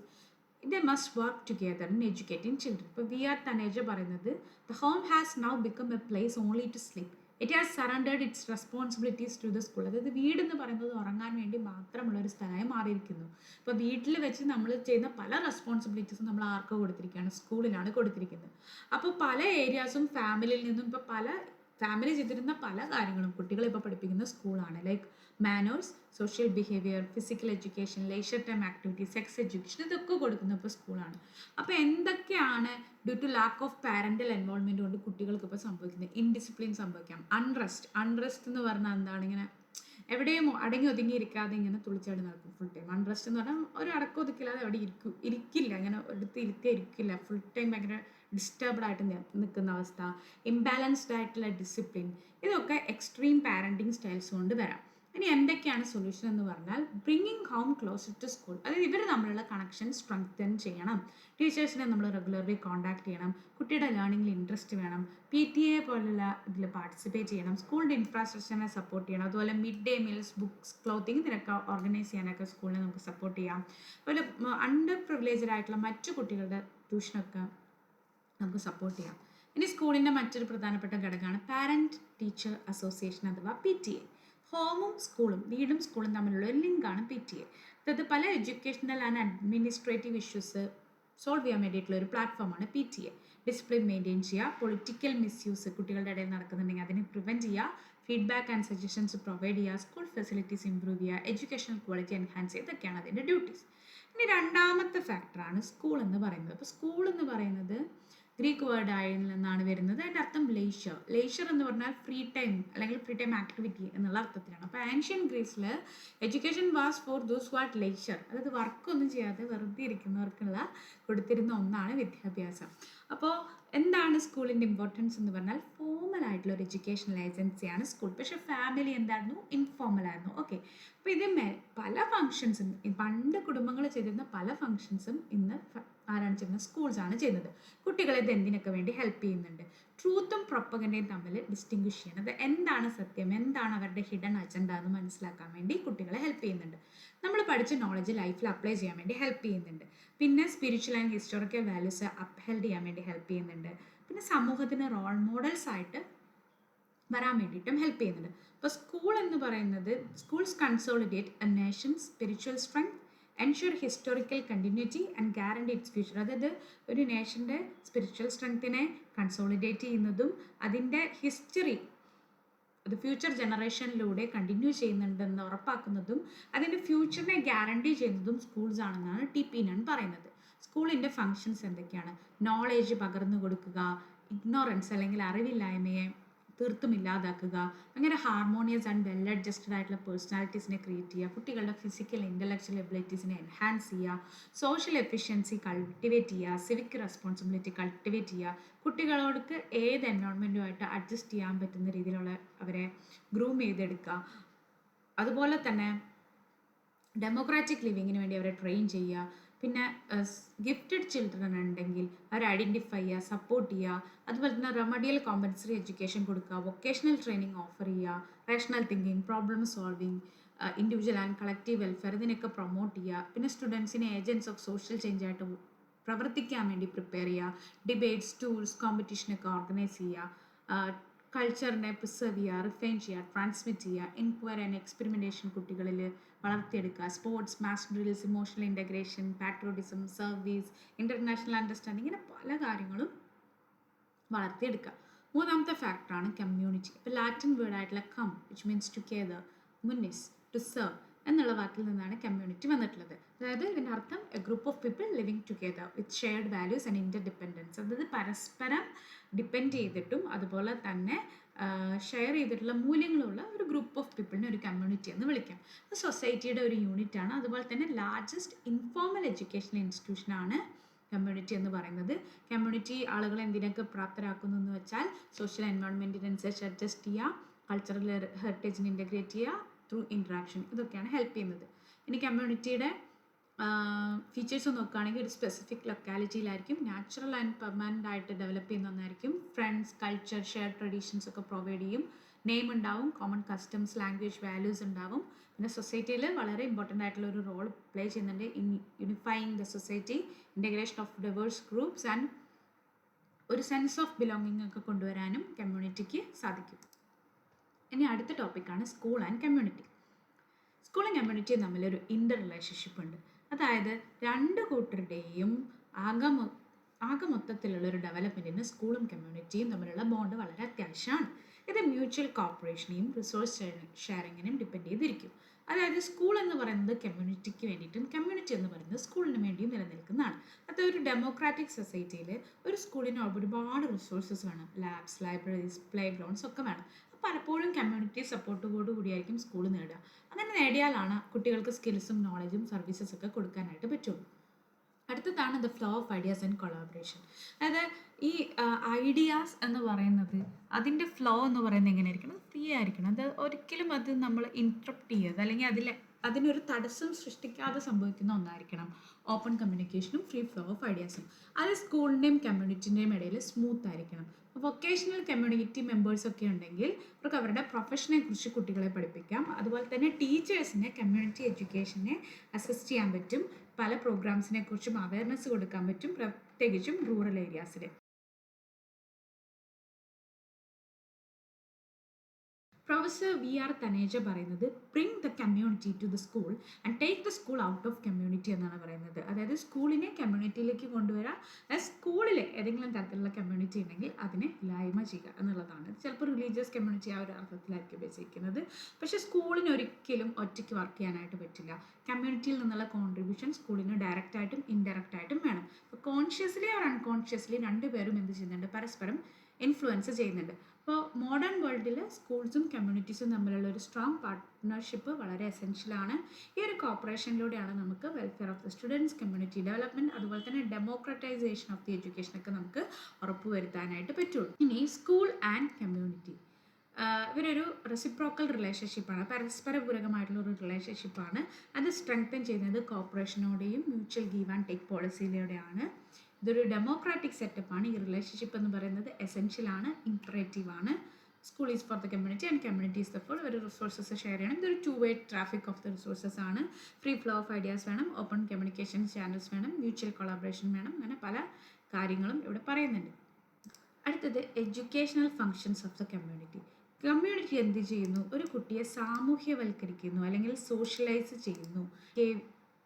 They must work together in educating children. ഇപ്പോൾ വി ആർ തനേജ പറയുന്നത് the home has now become a place only to sleep. It has surrendered its responsibilities to the school. അതായത് വീടെന്ന് പറയുന്നത് ഉറങ്ങാൻ വേണ്ടി മാത്രമുള്ള ഒരു സ്ഥലമായി മാറിയിരിക്കുന്നു. ഇപ്പോൾ വീട്ടിൽ വെച്ച് നമ്മൾ ചെയ്യുന്ന പല റെസ്പോൺസിബിലിറ്റീസും നമ്മൾ ആർക്ക് കൊടുത്തിരിക്കുകയാണ്? സ്കൂളിലാണ് കൊടുത്തിരിക്കുന്നത്. അപ്പോൾ പല ഏരിയാസും ഫാമിലിയിൽ നിന്നും ഇപ്പോൾ പല ഫാമിലി ചെയ്തിരുന്ന പല കാര്യങ്ങളും കുട്ടികളെ ഇപ്പോൾ പഠിപ്പിക്കുന്ന സ്കൂളാണ്. Like manners, social behaviour, physical education, leisure time activities, sex education, ഇതൊക്കെ കൊടുക്കുന്നത് ഇപ്പോൾ സ്കൂളാണ്. അപ്പോൾ എന്തൊക്കെയാണ് due to lack of parental involvement കൊണ്ട് കുട്ടികൾക്ക് ഇപ്പോൾ സംഭവിക്കുന്നത്? ഇൻഡിസിപ്ലിൻ സംഭവിക്കാം, അൺറെസ്റ്റ് എന്ന് പറഞ്ഞാൽ എന്താണ്? ഇങ്ങനെ എവിടെയും അടങ്ങി ഒതുങ്ങിയിരിക്കാതെ ഇങ്ങനെ തുളിച്ചാടി നടക്കും ഫുൾ ടൈം. അൺറെസ്റ്റ് എന്ന് പറഞ്ഞാൽ ഒരു അടക്കം ഒതുക്കില്ലാതെ അവിടെ ഇരിക്കില്ല, അങ്ങനെ എടുത്ത് ഇരുത്തിയാൽ ഇരിക്കില്ല, ഫുൾ ടൈം ഭയങ്കര ഡിസ്റ്റർബ്ഡ് ആയിട്ട് നിൽക്കുന്ന അവസ്ഥ. ഇംബാലൻസ്ഡ് ആയിട്ടുള്ള ഡിസിപ്ലിൻ, ഇതൊക്കെ എക്സ്ട്രീം പാരൻറ്റിങ് സ്റ്റൈൽസ് കൊണ്ട് വരാം. ഇനി എന്തൊക്കെയാണ് സൊല്യൂഷൻ എന്ന് പറഞ്ഞാൽ bringing home closer to school. അതായത് ഇവർ തമ്മിലുള്ള കണക്ഷൻ സ്ട്രെങ്തൻ ചെയ്യണം. ടീച്ചേഴ്സിനെ നമ്മൾ റെഗുലർലി കോൺടാക്ട് ചെയ്യണം. കുട്ടിയുടെ ലേണിങ്ങിൽ ഇൻട്രസ്റ്റ് വേണം. PTA പോലുള്ള ഇതിൽ പാർട്ടിസിപ്പേറ്റ് ചെയ്യണം. സ്കൂളിൻ്റെ ഇൻഫ്രാസ്ട്രക്ചറിനെ സപ്പോർട്ട് ചെയ്യണം. അതുപോലെ mid day meals, books, clothing, ഇതിനൊക്കെ ഓർഗനൈസ് ചെയ്യാനൊക്കെ സ്കൂളിനെ നമുക്ക് സപ്പോർട്ട് ചെയ്യാം. അതുപോലെ അണ്ടർ പ്രിവിലേജ്ഡ് ആയിട്ടുള്ള മറ്റു കുട്ടികളുടെ ട്യൂഷനൊക്കെ നമുക്ക് സപ്പോർട്ട് ചെയ്യാം. ഇനി സ്കൂളിൻ്റെ മറ്റൊരു പ്രധാനപ്പെട്ട ഘടകമാണ് പാരൻറ്റ് ടീച്ചർ അസോസിയേഷൻ അഥവാ PTA. ഹോമും സ്കൂളും, വീടും സ്കൂളും തമ്മിലുള്ള ഒരു ലിങ്കാണ് PTA. അതായത് പല educational and administrative issues solve ചെയ്യാൻ വേണ്ടിയിട്ടുള്ള ഒരു പ്ലാറ്റ്ഫോമാണ് PTA. ഡിസിപ്ലിൻ മെയിൻറ്റെയിൻ ചെയ്യുക, പൊളിറ്റിക്കൽ മിസ്യൂസ് കുട്ടികളുടെ ഇടയിൽ നടക്കുന്നുണ്ടെങ്കിൽ അതിനെ പ്രിവെൻറ്റ് ചെയ്യുക, ഫീഡ്ബാക്ക് ആൻഡ് സജഷൻസ് പ്രൊവൈഡ് ചെയ്യുക, സ്കൂൾ ഫെസിലിറ്റീസ് ഇംപ്രൂവ് ചെയ്യുക, എഡ്യൂക്കേഷണൽ ക്വാളിറ്റി എൻഹാൻസ് ചെയ്യുക, ഇതൊക്കെയാണ് അതിൻ്റെ ഡ്യൂട്ടീസ്. ഇനി രണ്ടാമത്തെ ഫാക്ടറാണ് സ്കൂൾ എന്ന് പറയുന്നത്. അപ്പോൾ സ്കൂൾ എന്ന് പറയുന്നത് ഗ്രീക്ക് വേർഡ് ആയിൽ നിന്നാണ് വരുന്നത്. അതിൻ്റെ അർത്ഥം ലേഷർ. ലേഷർ എന്ന് പറഞ്ഞാൽ ഫ്രീ ടൈം അല്ലെങ്കിൽ ഫ്രീ ടൈം ആക്ടിവിറ്റി എന്നുള്ള അർത്ഥത്തിലാണ്. അപ്പോൾ ആൻഷ്യൻ ഗ്രീസിൽ education was for those what leisure, അതായത് വർക്കൊന്നും ചെയ്യാതെ വെറുതെ ഇരിക്കുന്നവർക്കുള്ള കൊടുത്തിരുന്ന ഒന്നാണ് വിദ്യാഭ്യാസം. അപ്പോൾ എന്താണ് സ്കൂളിൻ്റെ ഇമ്പോർട്ടൻസ് എന്ന് പറഞ്ഞാൽ ഫോമൽ ആയിട്ടുള്ള ഒരു എഡ്യൂക്കേഷണൽ ഏജൻസിയാണ് സ്കൂൾ. പക്ഷേ ഫാമിലി എന്തായിരുന്നു? ഇൻഫോർമൽ ആയിരുന്നു. ഓക്കെ, അപ്പോൾ ഇത് പല ഫങ്ഷൻസും പണ്ട് കുടുംബങ്ങൾ ചെയ്തിരുന്ന പല ഫങ്ഷൻസും ഇന്ന് ആരാണ് ചെയ്യുന്നത്? സ്കൂൾസാണ് ചെയ്യുന്നത്. കുട്ടികളെ ഇത് എന്തിനൊക്കെ വേണ്ടി ഹെൽപ്പ് ചെയ്യുന്നുണ്ട്? ട്രൂത്തും പ്രൊപ്പഗൻഡയും തമ്മിൽ ഡിസ്റ്റിങ്വിഷ് ചെയ്യുന്നത്, എന്താണ് സത്യം, എന്താണ് അവരുടെ ഹിഡൻ അജണ്ട എന്ന് മനസ്സിലാക്കാൻ വേണ്ടി കുട്ടികളെ ഹെൽപ്പ് ചെയ്യുന്നുണ്ട്. നമ്മൾ പഠിച്ച നോളജ് ലൈഫിൽ അപ്ലൈ ചെയ്യാൻ വേണ്ടി ഹെൽപ്പ് ചെയ്യുന്നുണ്ട്. പിന്നെ spiritual and historical values upheld ചെയ്യാൻ വേണ്ടി ഹെൽപ്പ് ചെയ്യുന്നുണ്ട്. പിന്നെ സമൂഹത്തിന് റോൾ മോഡൽസ് ആയിട്ട് വരാൻ വേണ്ടിയിട്ടും ഹെൽപ്പ് ചെയ്യുന്നുണ്ട്. അപ്പോൾ സ്കൂൾ എന്ന് പറയുന്നത് schools consolidate A Nations spiritual strength, ensure historical continuity and guarantee it's future. അതായത് ഒരു നേഷൻ്റെ സ്പിരിച്വൽ സ്ട്രെങ്ത്തിനെ കൺസോളിഡേറ്റ് ചെയ്യുന്നതും അതിൻ്റെ ഹിസ്റ്ററി അത് ഫ്യൂച്ചർ ജനറേഷനിലൂടെ കണ്ടിന്യൂ ചെയ്യുന്നുണ്ടെന്ന് ഉറപ്പാക്കുന്നതും അതിൻ്റെ ഫ്യൂച്ചറിനെ ഗ്യാരണ്ടി ചെയ്യുന്നതും സ്കൂൾസ് ആണെന്നാണ് TP നൺ പറയുന്നത്. സ്കൂളിൻ്റെ ഫങ്ഷൻസ് എന്തൊക്കെയാണ്? നോളേജ് പകർന്നു കൊടുക്കുക, ഇഗ്നോറൻസ് അല്ലെങ്കിൽ അറിവില്ലായ്മയെ തീർത്തും ഇല്ലാതാക്കുക, അങ്ങനെ ഹാർമോണിയസ് ആൻഡ് വെൽ അഡ്ജസ്റ്റഡ് ആയിട്ടുള്ള പേഴ്സണാലിറ്റീസിനെ ക്രിയേറ്റ് ചെയ്യുക, കുട്ടികളുടെ ഫിസിക്കൽ ഇൻ്റലക്ച്വൽ എബിലിറ്റീസിനെ എൻഹാൻസ് ചെയ്യുക, സോഷ്യൽ എഫിഷ്യൻസി കൾട്ടിവേറ്റ് ചെയ്യുക, സിവിക് റെസ്പോൺസിബിലിറ്റി കൾട്ടിവേറ്റ് ചെയ്യുക, കുട്ടികളോടൊക്കെ ഏത് എൻവയോൺമെൻറ്റുമായിട്ട് അഡ്ജസ്റ്റ് ചെയ്യാൻ പറ്റുന്ന രീതിയിലുള്ള അവരെ ഗ്രൂം ചെയ്തെടുക്കുക. അതുപോലെ തന്നെ ഡെമോക്രാറ്റിക് ലിവിങ്ങിന് വേണ്ടി അവരെ ട്രെയിൻ ചെയ്യുക. പിന്നെ ഗിഫ്റ്റഡ് ചിൽഡ്രൻ ഉണ്ടെങ്കിൽ അവരെ ഐഡൻറ്റിഫൈ ചെയ്യുക, സപ്പോർട്ട് ചെയ്യുക. അതുപോലെ തന്നെ റെമഡിയൽ കോമ്പൻസറി എഡ്യൂക്കേഷൻ കൊടുക്കുക, വൊക്കേഷണൽ ട്രെയിനിങ് ഓഫർ ചെയ്യുക, rational thinking, problem solving, individual and collective welfare ഇതിനൊക്കെ പ്രൊമോട്ട് ചെയ്യുക. പിന്നെ സ്റ്റുഡൻസിനെ ഏജൻറ്റ്സ് ഓഫ് സോഷ്യൽ ചേഞ്ച് ആയിട്ട് പ്രവർത്തിക്കാൻ വേണ്ടി പ്രിപ്പയർ ചെയ്യുക, ഡിബേറ്റ്സ്, ടൂൾസ്, കോമ്പറ്റീഷനൊക്കെ ഓർഗനൈസ് ചെയ്യുക, കൾച്ചറിനെ പ്രിസർവ് ചെയ്യുക, റിഫൈൻ ചെയ്യുക, ട്രാൻസ്മിറ്റ് ചെയ്യുക, എൻക്വയറി ആൻഡ് എക്സ്പെരിമെൻറ്റേഷൻ കുട്ടികളിൽ വളർത്തിയെടുക്കുക, sports, mass drills, emotional integration, patriotism, service, international understanding, ഇങ്ങനെ പല കാര്യങ്ങളും വളർത്തിയെടുക്കുക. മൂന്നാമത്തെ ഫാക്ടറാണ് കമ്മ്യൂണിറ്റി. ഇപ്പോൾ ലാറ്റിൻ വേർഡായിട്ടുള്ള കം വിച്ച് മീൻസ് ടുഗെദർ, മുന്നിസ്, ടു സെർവ് എന്നുള്ള വാക്കിൽ നിന്നാണ് കമ്മ്യൂണിറ്റി വന്നിട്ടുള്ളത്. അതായത് ഇതിൻ്റെ അർത്ഥം a group of people living together with shared values and interdependence. അതായത് പരസ്പരം ഡിപ്പെൻഡ് ചെയ്തിട്ടും അതുപോലെ തന്നെ ഷെയർ ചെയ്തിട്ടുള്ള മൂല്യങ്ങളുള്ള ഒരു ഗ്രൂപ്പ് ഓഫ് പീപ്പിളിനെ ഒരു കമ്മ്യൂണിറ്റി എന്ന് വിളിക്കാം. അത് സൊസൈറ്റിയുടെ ഒരു യൂണിറ്റാണ്. അതുപോലെ തന്നെ ലാർജസ്റ്റ് ഇൻഫോർമൽ എഡ്യൂക്കേഷണൽ ഇൻസ്റ്റിറ്റ്യൂഷനാണ് കമ്മ്യൂണിറ്റി എന്ന് പറയുന്നത്. കമ്മ്യൂണിറ്റി ആളുകളെ എന്തിനൊക്കെ പ്രാപ്തരാക്കുന്നു എന്ന് വെച്ചാൽ സോഷ്യൽ എൻവയോൺമെൻറ്റിനനുസരിച്ച് അഡ്ജസ്റ്റ് ചെയ്യുക, കൾച്ചറൽ ഹെറിറ്റേജിനെ ഇൻ്റഗ്രേറ്റ് ചെയ്യുക ത്രൂ ഇൻട്രാക്ഷൻ, ഇതൊക്കെയാണ് ഹെൽപ്പ് ചെയ്യുന്നത്. ഇനി കമ്മ്യൂണിറ്റിയുടെ ഫീച്ചേഴ്സ് നോക്കുകയാണെങ്കിൽ ഒരു സ്പെസിഫിക് ലൊക്കാലിറ്റിയിലായിരിക്കും, നാച്ചുറൽ ആൻഡ് പെർമനൻ്റ് ആയിട്ട് ഡെവലപ്പ് ചെയ്യുന്ന ഒന്നായിരിക്കും, ഫ്രണ്ട്സ്, കൾച്ചർ, ഷെയർ ട്രഡീഷൻസ് ഒക്കെ പ്രൊവൈഡ് ചെയ്യും, നെയിം ഉണ്ടാവും, കോമൺ കസ്റ്റംസ്, ലാംഗ്വേജ്, വാല്യൂസ് ഉണ്ടാവും. പിന്നെ സൊസൈറ്റിയിൽ വളരെ ഇമ്പോർട്ടൻ്റ് ആയിട്ടുള്ള ഒരു റോൾ പ്ലേ ചെയ്യുന്നുണ്ട് in യൂണിഫൈയിങ് the society, integration of diverse groups and ഒരു സെൻസ് ഓഫ് ബിലോങ്ങിങ് ഒക്കെ കൊണ്ടുവരാനും കമ്മ്യൂണിറ്റിക്ക് സാധിക്കും. ഇനി അടുത്ത ടോപ്പിക്കാണ് സ്കൂൾ ആൻഡ് കമ്മ്യൂണിറ്റി. സ്കൂളും കമ്മ്യൂണിറ്റിയും തമ്മിലൊരു ഇൻ്റർ റിലേഷൻഷിപ്പ് ഉണ്ട്. അതായത് രണ്ട് കൂട്ടരുടെയും ആകെ മൊത്തത്തിലുള്ളൊരു ഡെവലപ്മെൻറ്റിന് സ്കൂളും കമ്മ്യൂണിറ്റിയും തമ്മിലുള്ള ബോണ്ട് വളരെ അത്യാവശ്യമാണ്. ഇത് മ്യൂച്വൽ കോപ്പറേഷനെയും റിസോഴ്സ് ഷെയറിങ്ങിനും ഡിപ്പെൻഡ് ചെയ്തിരിക്കും. അതായത് സ്കൂൾ എന്ന് പറയുന്നത് കമ്മ്യൂണിറ്റിക്ക് വേണ്ടിയിട്ടും കമ്മ്യൂണിറ്റി എന്ന് പറയുന്നത് സ്കൂളിന് വേണ്ടിയും നിലനിൽക്കുന്നതാണ്. അത് ഒരു ഡെമോക്രാറ്റിക് സൊസൈറ്റിയിൽ ഒരു സ്കൂളിന് ഒരുപാട് റിസോഴ്സസ് വേണം, ലാബ്സ്, ലൈബ്രറീസ്, പ്ലേ ഗ്രൗണ്ട്സ് ഒക്കെ വേണം. പലപ്പോഴും കമ്മ്യൂണിറ്റി സപ്പോർട്ടോടു കൂടിയായിരിക്കും സ്കൂൾ നേടുക. അങ്ങനെ നേടിയാലാണ് കുട്ടികൾക്ക് സ്കിൽസും നോളജും സർവീസസ് ഒക്കെ കൊടുക്കാനായിട്ട് പറ്റുള്ളൂ. അടുത്തതാണ് the flow of ideas and collaboration. അതായത് ഈ ഐഡിയാസ് എന്ന് പറയുന്നത് അതിൻ്റെ ഫ്ലോ എന്ന് പറയുന്നത് എങ്ങനെയായിരിക്കണം? ഫ്രീ ആയിരിക്കണം. അത് ഒരിക്കലും അത് നമ്മൾ ഇൻട്രപ്റ്റ് ചെയ്യരുത്, അല്ലെങ്കിൽ അതിനൊരു തടസ്സം സൃഷ്ടിക്കാതെ സംഭവിക്കുന്ന ഒന്നായിരിക്കണം. ഓപ്പൺ കമ്മ്യൂണിക്കേഷനും ഫ്രീ ഫ്ലോ ഓഫ് ഐഡിയാസും. അത് സ്കൂളിൻ്റെയും കമ്മ്യൂണിറ്റിൻ്റെയും ഇടയിൽ സ്മൂത്ത് ആയിരിക്കണം. വൊക്കേഷണൽ കമ്മ്യൂണിറ്റി മെമ്പേഴ്സൊക്കെ ഉണ്ടെങ്കിൽ അവർക്ക് അവരുടെ പ്രൊഫഷനെ കുറിച്ച് കുട്ടികളെ പഠിപ്പിക്കാം. അതുപോലെ തന്നെ ടീച്ചേഴ്സിനെ കമ്മ്യൂണിറ്റി എഡ്യൂക്കേഷനെ അസിസ്റ്റ് ചെയ്യാൻ പറ്റും. പല പ്രോഗ്രാംസിനെ കുറിച്ചും അവയർനെസ് കൊടുക്കാൻ പറ്റും, പ്രത്യേകിച്ചും റൂറൽ ഏരിയാസിൽ. പ്രൊഫസർ VR തനേജ പറയുന്നത് bring the community to the school and take the school out of community എന്നാണ് പറയുന്നത്. അതായത് സ്കൂളിനെ കമ്മ്യൂണിറ്റിയിലേക്ക് കൊണ്ടുവരാം, അതായത് സ്കൂളിൽ ഏതെങ്കിലും തരത്തിലുള്ള കമ്മ്യൂണിറ്റി ഉണ്ടെങ്കിൽ അതിനെ ഇല്ലായ്മ ചെയ്യുക എന്നുള്ളതാണ്. ചിലപ്പോൾ റിലീജിയസ് കമ്മ്യൂണിറ്റി ആ ഒരു അർത്ഥത്തിലായിരിക്കും ബേസിക്കുന്നത്. പക്ഷേ സ്കൂളിന് ഒരിക്കലും ഒറ്റയ്ക്ക് വർക്ക് ചെയ്യാനായിട്ട് പറ്റില്ല. കമ്മ്യൂണിറ്റിയിൽ നിന്നുള്ള കോൺട്രിബ്യൂഷൻ സ്കൂളിന് ഡയറക്റ്റായിട്ടും ഇൻഡയറക്റ്റായിട്ടും വേണം. അപ്പോൾ കോൺഷ്യസ്ലി ഓർ അൺകോൺഷ്യസ്ലി രണ്ടുപേരും എന്ത് ചെയ്യുന്നുണ്ട്? പരസ്പരം ഇൻഫ്ലുവൻസ് ചെയ്യുന്നുണ്ട്. അപ്പോൾ മോഡേൺ വേൾഡിൽ സ്കൂൾസും കമ്മ്യൂണിറ്റീസും തമ്മിലുള്ള ഒരു സ്ട്രോങ് പാർട്ട്ണർഷിപ്പ് വളരെ എസെൻഷ്യലാണ്. ഈ ഒരു കോപ്പറേഷനിലൂടെയാണ് നമുക്ക് welfare of the students, community development, അതുപോലെ തന്നെ ഡെമോക്രറ്റൈസേഷൻ ഓഫ് ദി എഡ്യൂക്കേഷനൊക്കെ നമുക്ക് ഉറപ്പുവരുത്താനായിട്ട് പറ്റുള്ളൂ. ഇനി സ്കൂൾ ആൻഡ് കമ്മ്യൂണിറ്റി ഇവരൊരു റെസിപ്രോക്കൽ റിലേഷൻഷിപ്പാണ്, പരസ്പരപൂരകമായിട്ടുള്ള ഒരു റിലേഷൻഷിപ്പാണ്. അത് സ്ട്രെങ്തൻ ചെയ്യുന്നത് കോപ്പറേഷനോടെയും മ്യൂച്വൽ ഗീവ് ആൻഡ് ടേക്ക് പോളിസിയിലൂടെയാണ്. ഇതൊരു ഡെമോക്രാറ്റിക് സെറ്റപ്പാണ്. ഈ റിലേഷൻഷിപ്പ് എന്ന് പറയുന്നത് എസെൻഷ്യലാണ്, ഇംപറേറ്റീവ് ആണ്. School is for the community and community is the for. ഒരു റിസോഴ്സസ് ഷെയർ ചെയ്യണം. ഇതൊരു 2-way traffic of the resources ആണ്. ഫ്രീ ഫ്ലോ ഓഫ് ഐഡിയാസ് വേണം, ഓപ്പൺ കമ്മ്യൂണിക്കേഷൻ ചാനൽസ് വേണം, മ്യൂച്വൽ കൊളാബറേഷൻ വേണം. അങ്ങനെ പല കാര്യങ്ങളും ഇവിടെ പറയുന്നുണ്ട്. അടുത്തത് educational functions of the community. Community എന്ത് ചെയ്യുന്നു? ഒരു കുട്ടിയെ സാമൂഹ്യവൽക്കരിക്കുന്നു അല്ലെങ്കിൽ സോഷ്യലൈസ് ചെയ്യുന്നു.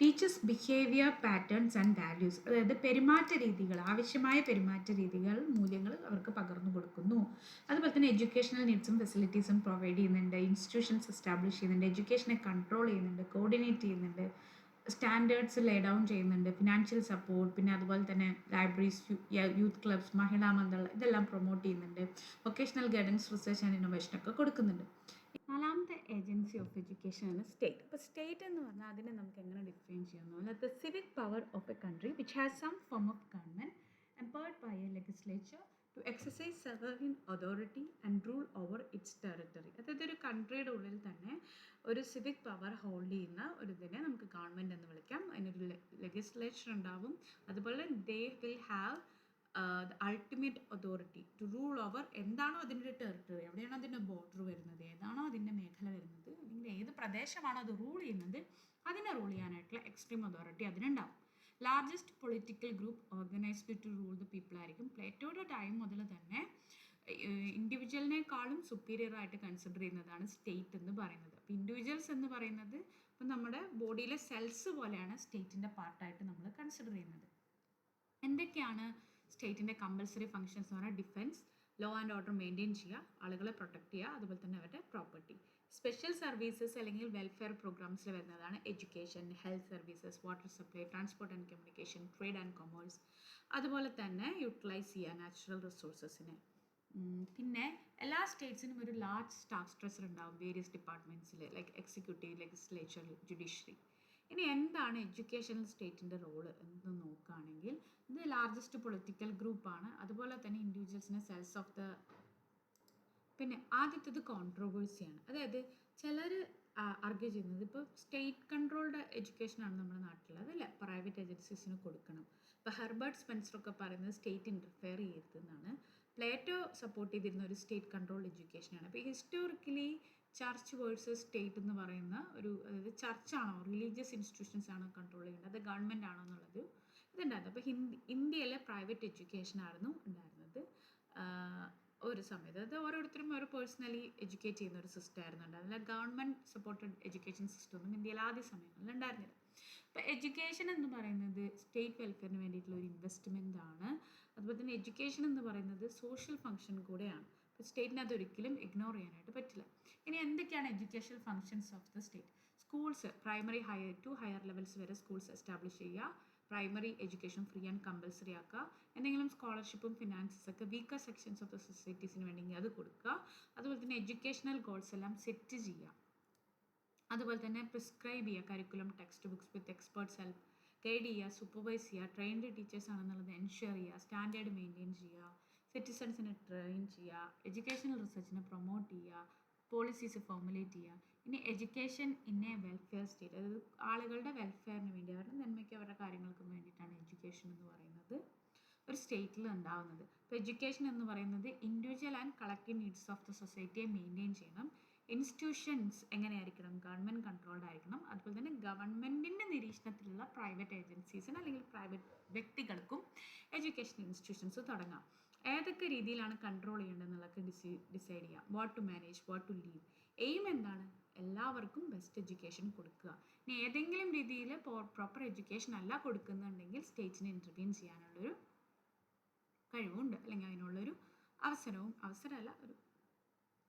Teachers behaviour patterns and values, അതായത് പെരുമാറ്റ രീതികൾ, ആവശ്യമായ പെരുമാറ്റ രീതികൾ, മൂല്യങ്ങൾ അവർക്ക് പകർന്നു കൊടുക്കുന്നു. അതുപോലെ തന്നെ എഡ്യൂക്കേഷണൽ നീഡ്സും ഫെസിലിറ്റീസും പ്രൊവൈഡ് ചെയ്യുന്നുണ്ട്, ഇൻസ്റ്റിറ്റ്യൂഷൻസ് എസ്റ്റാബ്ലിഷ് ചെയ്യുന്നുണ്ട്, എഡ്യൂക്കേഷനെ കൺട്രോൾ ചെയ്യുന്നുണ്ട്, കോർഡിനേറ്റ് ചെയ്യുന്നുണ്ട്, സ്റ്റാൻഡേർഡ്സ് ലേ ഡൗൺ ചെയ്യുന്നുണ്ട്, ഫിനാൻഷ്യൽ സപ്പോർട്ട്, പിന്നെ അതുപോലെ തന്നെ libraries, youth clubs, Mahila Mandal ഇതെല്ലാം പ്രൊമോട്ട് ചെയ്യുന്നുണ്ട്. Vocational guidance, research and innovation ഒക്കെ കൊടുക്കുന്നുണ്ട്. നാലാമത്തെ ഏജൻസി ഓഫ് എഡ്യൂക്കേഷൻ ആണ് സ്റ്റേറ്റ്. അപ്പോൾ സ്റ്റേറ്റ് എന്ന് പറഞ്ഞാൽ അതിനെ നമുക്ക് എങ്ങനെ ഡിഫൈൻ ചെയ്യാമെന്ന് പറഞ്ഞാൽ the civic power of a country which has some form of government empowered by a legislature to exercise sovereign authority and rule over it's territory. അതായത് ഒരു കൺട്രിയുടെ ഉള്ളിൽ തന്നെ ഒരു സിവിക് പവർ ഹോൾഡ് ചെയ്യുന്ന ഒരു ഇതിനെ നമുക്ക് ഗവൺമെൻറ് എന്ന് വിളിക്കാം. അതിനൊരു ലെജിസ്ലേച്ചർ ഉണ്ടാവും. അതുപോലെ they will have the ultimate authority to rule over എന്താണോ അതിൻ്റെ ടെറിട്ടറി, എവിടെയാണോ അതിൻ്റെ ബോർഡർ വരുന്നത്, ഏതാണോ അതിൻ്റെ മേഖല വരുന്നത്, അല്ലെങ്കിൽ ഏത് പ്രദേശമാണോ അത് റൂൾ ചെയ്യുന്നത്, അതിനെ റൂൾ ചെയ്യാനായിട്ടുള്ള എക്സ്ട്രീം അതോറിറ്റി അതിനുണ്ടാവും. Largest political group organised to rule the people ആയിരിക്കും. പ്ലേറ്റോയുടെ ടൈം മുതൽ തന്നെ ഇൻഡിവിജ്വലിനേക്കാളും സുപ്പീരിയർ ആയിട്ട് കൺസിഡർ ചെയ്യുന്നതാണ് സ്റ്റേറ്റ് എന്ന് പറയുന്നത്. അപ്പോൾ ഇൻഡിവിജ്വൽസ് എന്ന് പറയുന്നത് ഇപ്പം നമ്മുടെ ബോഡിയിലെ സെൽസ് പോലെയാണ് സ്റ്റേറ്റിൻ്റെ പാർട്ടായിട്ട് നമ്മൾ കൺസിഡർ ചെയ്യുന്നത്. എന്തൊക്കെയാണ് സ്റ്റേറ്റിൻ്റെ കമ്പൽസറി ഫങ്ഷൻസ് എന്ന് പറഞ്ഞാൽ defence, law and order maintain ചെയ്യുക, ആളുകളെ പ്രൊട്ടക്ട് ചെയ്യുക, അതുപോലെ തന്നെ അവരുടെ പ്രോപ്പർട്ടി. സ്പെഷ്യൽ സർവീസസ് അല്ലെങ്കിൽ വെൽഫെയർ പ്രോഗ്രാംസിൽ വരുന്നതാണ് education, health services, water supply, transport and communication, trade and commerce. അതുപോലെ തന്നെ യൂട്ടിലൈസ് ചെയ്യുക നാച്ചുറൽ റിസോഴ്സസിനെ. പിന്നെ എല്ലാ സ്റ്റേറ്റ്സിനും ഒരു ലാർജ് സ്റ്റാഫ് സ്ട്രക്ചർ ഉണ്ടാവും വേരിയസ് ഡിപ്പാർട്ട്മെൻറ്റ്സിൽ, ലൈക്ക് എക്സിക്യൂട്ടീവ്, ലെജിസ്ലേച്ചർ, ജുഡീഷ്യറി. ഇനി എന്താണ് എഡ്യൂക്കേഷണൽ സ്റ്റേറ്റിൻ്റെ റോള് എന്ന് നോക്കുകയാണെങ്കിൽ ഇത് ലാർജസ്റ്റ് പൊളിറ്റിക്കൽ ഗ്രൂപ്പാണ്. അതുപോലെ തന്നെ ഇൻഡിവിജ്വൽസിനെ സെൽസ് ഓഫ് ദ. പിന്നെ ആദ്യത്തേത് കോൺട്രോവേഴ്സിയാണ്. അതായത് ചിലർ ആർഗ്യൂ ചെയ്യുന്നത് ഇപ്പോൾ സ്റ്റേറ്റ് കൺട്രോൾഡ് എഡ്യൂക്കേഷനാണ് നമ്മുടെ നാട്ടിലുള്ളത് അല്ലേ, പ്രൈവറ്റ് ഏജൻസീസിന് കൊടുക്കണം. ഇപ്പോൾ ഹെർബർട്ട് സ്പെൻസറൊക്കെ പറയുന്നത് സ്റ്റേറ്റ് ഇൻ്റർഫെയർ ചെയ്യരുതെന്നാണ്. പ്ലേറ്റോ സപ്പോർട്ട് ചെയ്തിരുന്ന ഒരു സ്റ്റേറ്റ് കൺട്രോൾഡ് എഡ്യൂക്കേഷനാണ്. അപ്പോൾ ഹിസ്റ്റോറിക്കലി ചർച്ച് വേഴ്സസ് സ്റ്റേറ്റ് എന്ന് പറയുന്ന ഒരു, അതായത് ചർച്ചാണോ റിലീജിയസ് ഇൻസ്റ്റിറ്റ്യൂഷൻസ് ആണോ കൺട്രോൾ ചെയ്യേണ്ടത്, അത് ഗവൺമെൻറ് ആണോ എന്നുള്ളത് ഇതുണ്ടായിരുന്നു. അപ്പോൾ ഇന്ത്യയിലെ പ്രൈവറ്റ് എഡ്യൂക്കേഷൻ ആയിരുന്നു ഉണ്ടായിരുന്നത് ഒരു സമയത്ത്. അത് ഓരോരുത്തരും ഓരോ പേഴ്സണലി എഡ്യൂക്കേറ്റ് ചെയ്യുന്ന ഒരു സിസ്റ്റം ആയിരുന്നു ഉണ്ടായിരുന്നത്. അല്ല ഗവൺമെൻറ് സപ്പോർട്ടഡ് എഡ്യൂക്കേഷൻ സിസ്റ്റം ഒന്നും ഇന്ത്യയിൽ ആദ്യ സമയങ്ങളിൽ ഉണ്ടായിരുന്നില്ല. അപ്പോൾ എഡ്യൂക്കേഷൻ എന്ന് പറയുന്നത് സ്റ്റേറ്റ് വെൽഫെയറിന് വേണ്ടിയിട്ടുള്ള ഒരു ഇൻവെസ്റ്റ്മെൻ്റ് ആണ്. അതുപോലെ തന്നെ എഡ്യൂക്കേഷൻ എന്ന് പറയുന്നത് സോഷ്യൽ ഫംഗ്ഷൻ കൂടെയാണ്. അപ്പോൾ സ്റ്റേറ്റിന് അതൊരിക്കലും ഇഗ്നോർ ചെയ്യാനായിട്ട് പറ്റില്ല. ഇനി എന്തൊക്കെയാണ് educational functions of the state? Schools, primary higher levels വരെ സ്കൂൾസ് എസ്റ്റാബ്ലിഷ് ചെയ്യുക, primary education free and compulsory ആക്കുക, എന്തെങ്കിലും സ്കോളർഷിപ്പും ഫിനാൻസസ് ഒക്കെ വീക്കർ സെക്ഷൻസ് ഓഫ് ദ സൊസൈറ്റീസിന് വേണമെങ്കിൽ അത് കൊടുക്കുക. അതുപോലെ തന്നെ എഡ്യൂക്കേഷണൽ ഗോൾസ് എല്ലാം സെറ്റ് ചെയ്യുക. അതുപോലെ തന്നെ പ്രിസ്ക്രൈബ് ചെയ്യുക കരിക്കുലം, ടെക്സ്റ്റ് ബുക്സ് വിത്ത് എക്സ്പേർട്സ് ഹെൽപ്പ്, ഗൈഡ് ചെയ്യുക, സൂപ്പർവൈസ് ചെയ്യുക, ട്രെയിൻഡ് ടീച്ചേഴ്സ് ആണെന്നുള്ളത് എൻഷുർ ചെയ്യുക, സ്റ്റാൻഡേർഡ് മെയിൻറ്റെയിൻ ചെയ്യുക, സിറ്റിസൺസിനെ ട്രെയിൻ ചെയ്യുക, എഡ്യൂക്കേഷണൽ റിസർച്ചിനെ പ്രൊമോട്ട് ചെയ്യുക, പോളിസീസ് ഫോർമുലേറ്റ് ചെയ്യുക. ഇനി education in A welfare state, അതായത് ആളുകളുടെ വെൽഫെയറിന് വേണ്ടി, അവരുടെ നന്മയ്ക്ക്, അവരുടെ കാര്യങ്ങൾക്കും വേണ്ടിയിട്ടാണ് എഡ്യൂക്കേഷൻ എന്ന് പറയുന്നത് ഒരു സ്റ്റേറ്റിൽ ഉണ്ടാവുന്നത്. അപ്പോൾ എഡ്യൂക്കേഷൻ എന്ന് പറയുന്നത് individual and collective needs of the സൊസൈറ്റിയെ മെയിൻറ്റെയിൻ ചെയ്യണം. ഇൻസ്റ്റിറ്റ്യൂഷൻസ് എങ്ങനെയായിരിക്കണം? ഗവൺമെൻറ് കൺട്രോൾഡ് ആയിരിക്കണം. അതുപോലെ തന്നെ ഗവൺമെൻറ്റിൻ്റെ നിരീക്ഷണത്തിലുള്ള പ്രൈവറ്റ് ഏജൻസീസിന് അല്ലെങ്കിൽ പ്രൈവറ്റ് വ്യക്തികൾക്കും എഡ്യൂക്കേഷൻ ഇൻസ്റ്റിറ്റ്യൂഷൻസ് തുടങ്ങാം. ഏതൊക്കെ രീതിയിലാണ് കൺട്രോൾ ചെയ്യേണ്ടതെന്നുള്ളതൊക്കെ ഡിസൈഡ് ചെയ്യാം. What to manage, what to leave. Aim എന്താണ്? എല്ലാവർക്കും ബെസ്റ്റ് എഡ്യൂക്കേഷൻ കൊടുക്കുക. ഇനി ഏതെങ്കിലും രീതിയിൽ പ്രോപ്പർ എഡ്യൂക്കേഷൻ അല്ല കൊടുക്കുന്നുണ്ടെങ്കിൽ സ്റ്റേറ്റിന് ഇൻ്റർവ്യൂൻ ചെയ്യാനുള്ളൊരു കഴിവുണ്ട്, അല്ലെങ്കിൽ അതിനുള്ളൊരു അവസരമല്ല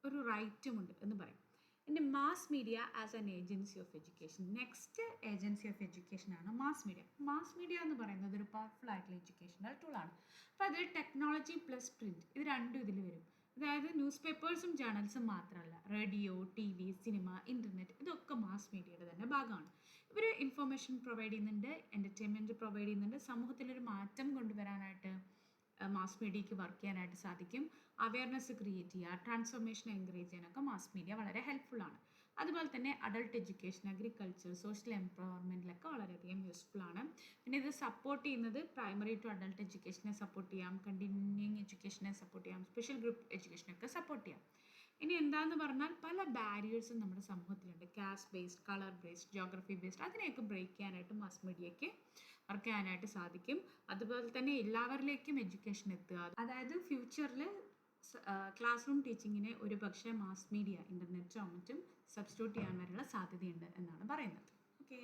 ഒരു റൈറ്റുമുണ്ട് എന്ന് പറയും. ഇനി mass media as an agency of education. Next agency of education ആണ് മാസ് മീഡിയ. മാസ് മീഡിയ എന്ന് പറയുന്നത് ഒരു പവർഫുൾ ആയിട്ടുള്ള എഡ്യൂക്കേഷണൽ ടൂളാണ്. അപ്പോൾ അത് ടെക്നോളജി പ്ലസ് പ്രിൻറ്റ് ഇത് രണ്ടും ഇതിൽ വരും. അതായത് ന്യൂസ് പേപ്പേഴ്സും ജേർണൽസും മാത്രമല്ല, റേഡിയോ, TV, സിനിമ, ഇൻ്റർനെറ്റ് ഇതൊക്കെ മാസ് മീഡിയയുടെ തന്നെ ഭാഗമാണ്. ഇവർ ഇൻഫർമേഷൻ പ്രൊവൈഡ് ചെയ്യുന്നുണ്ട്, എൻ്റർടൈൻമെൻറ്റ് പ്രൊവൈഡ് ചെയ്യുന്നുണ്ട്. സമൂഹത്തിലൊരു മാറ്റം കൊണ്ടുവരാനായിട്ട് മാസ് മീഡിയയ്ക്ക് വർക്ക് ചെയ്യാനായിട്ട് സാധിക്കും. അവയർനെസ് ക്രിയേറ്റ് ചെയ്യുക, ട്രാൻസ്ഫോർമേഷൻ എൻകറേജ് ചെയ്യാനൊക്കെ മാസ് മീഡിയ വളരെ ഹെൽപ്ഫുള്ളാണ്. അതുപോലെ തന്നെ അഡൾട്ട് എഡ്യൂക്കേഷൻ, അഗ്രികൾച്ചർ, സോഷ്യൽ എംപവർമെൻറ്റിലൊക്കെ വളരെയധികം യൂസ്ഫുള്ളാണ്. പിന്നെ ഇത് സപ്പോർട്ട് ചെയ്യുന്നത് പ്രൈമറി ടു അഡൾട്ട് എഡ്യൂക്കേഷനെ സപ്പോർട്ട് ചെയ്യാം, കണ്ടിന്യൂയിങ് എഡ്യൂക്കേഷനെ സപ്പോർട്ട് ചെയ്യാം, സ്പെഷ്യൽ ഗ്രൂപ്പ് എഡ്യൂക്കേഷനൊക്കെ സപ്പോർട്ട് ചെയ്യാം. ഇനി എന്താണെന്ന് പറഞ്ഞാൽ പല ബാരിയേഴ്സും നമ്മുടെ സമൂഹത്തിലുണ്ട്. Caste based, colour based, geography based, അതിനെയൊക്കെ ബ്രേക്ക് ചെയ്യാനായിട്ട് മാസ് മീഡിയയ്ക്ക് വർക്ക് ചെയ്യാനായിട്ട് സാധിക്കും. അതുപോലെ തന്നെ എല്ലാവരിലേക്കും എഡ്യൂക്കേഷൻ എത്തുക, അതായത് ഫ്യൂച്ചറിൽ ക്ലാസ് റൂം ടീച്ചിങ്ങിനെ ഒരു പക്ഷേ മാസ് മീഡിയ, ഇൻ്റർനെറ്റോ മറ്റും സബ്സ്റ്റിറ്റ്യൂട്ട് ചെയ്യാൻ വരെയുള്ള സാധ്യതയുണ്ട് എന്നാണ് പറയുന്നത്. ഓക്കെ.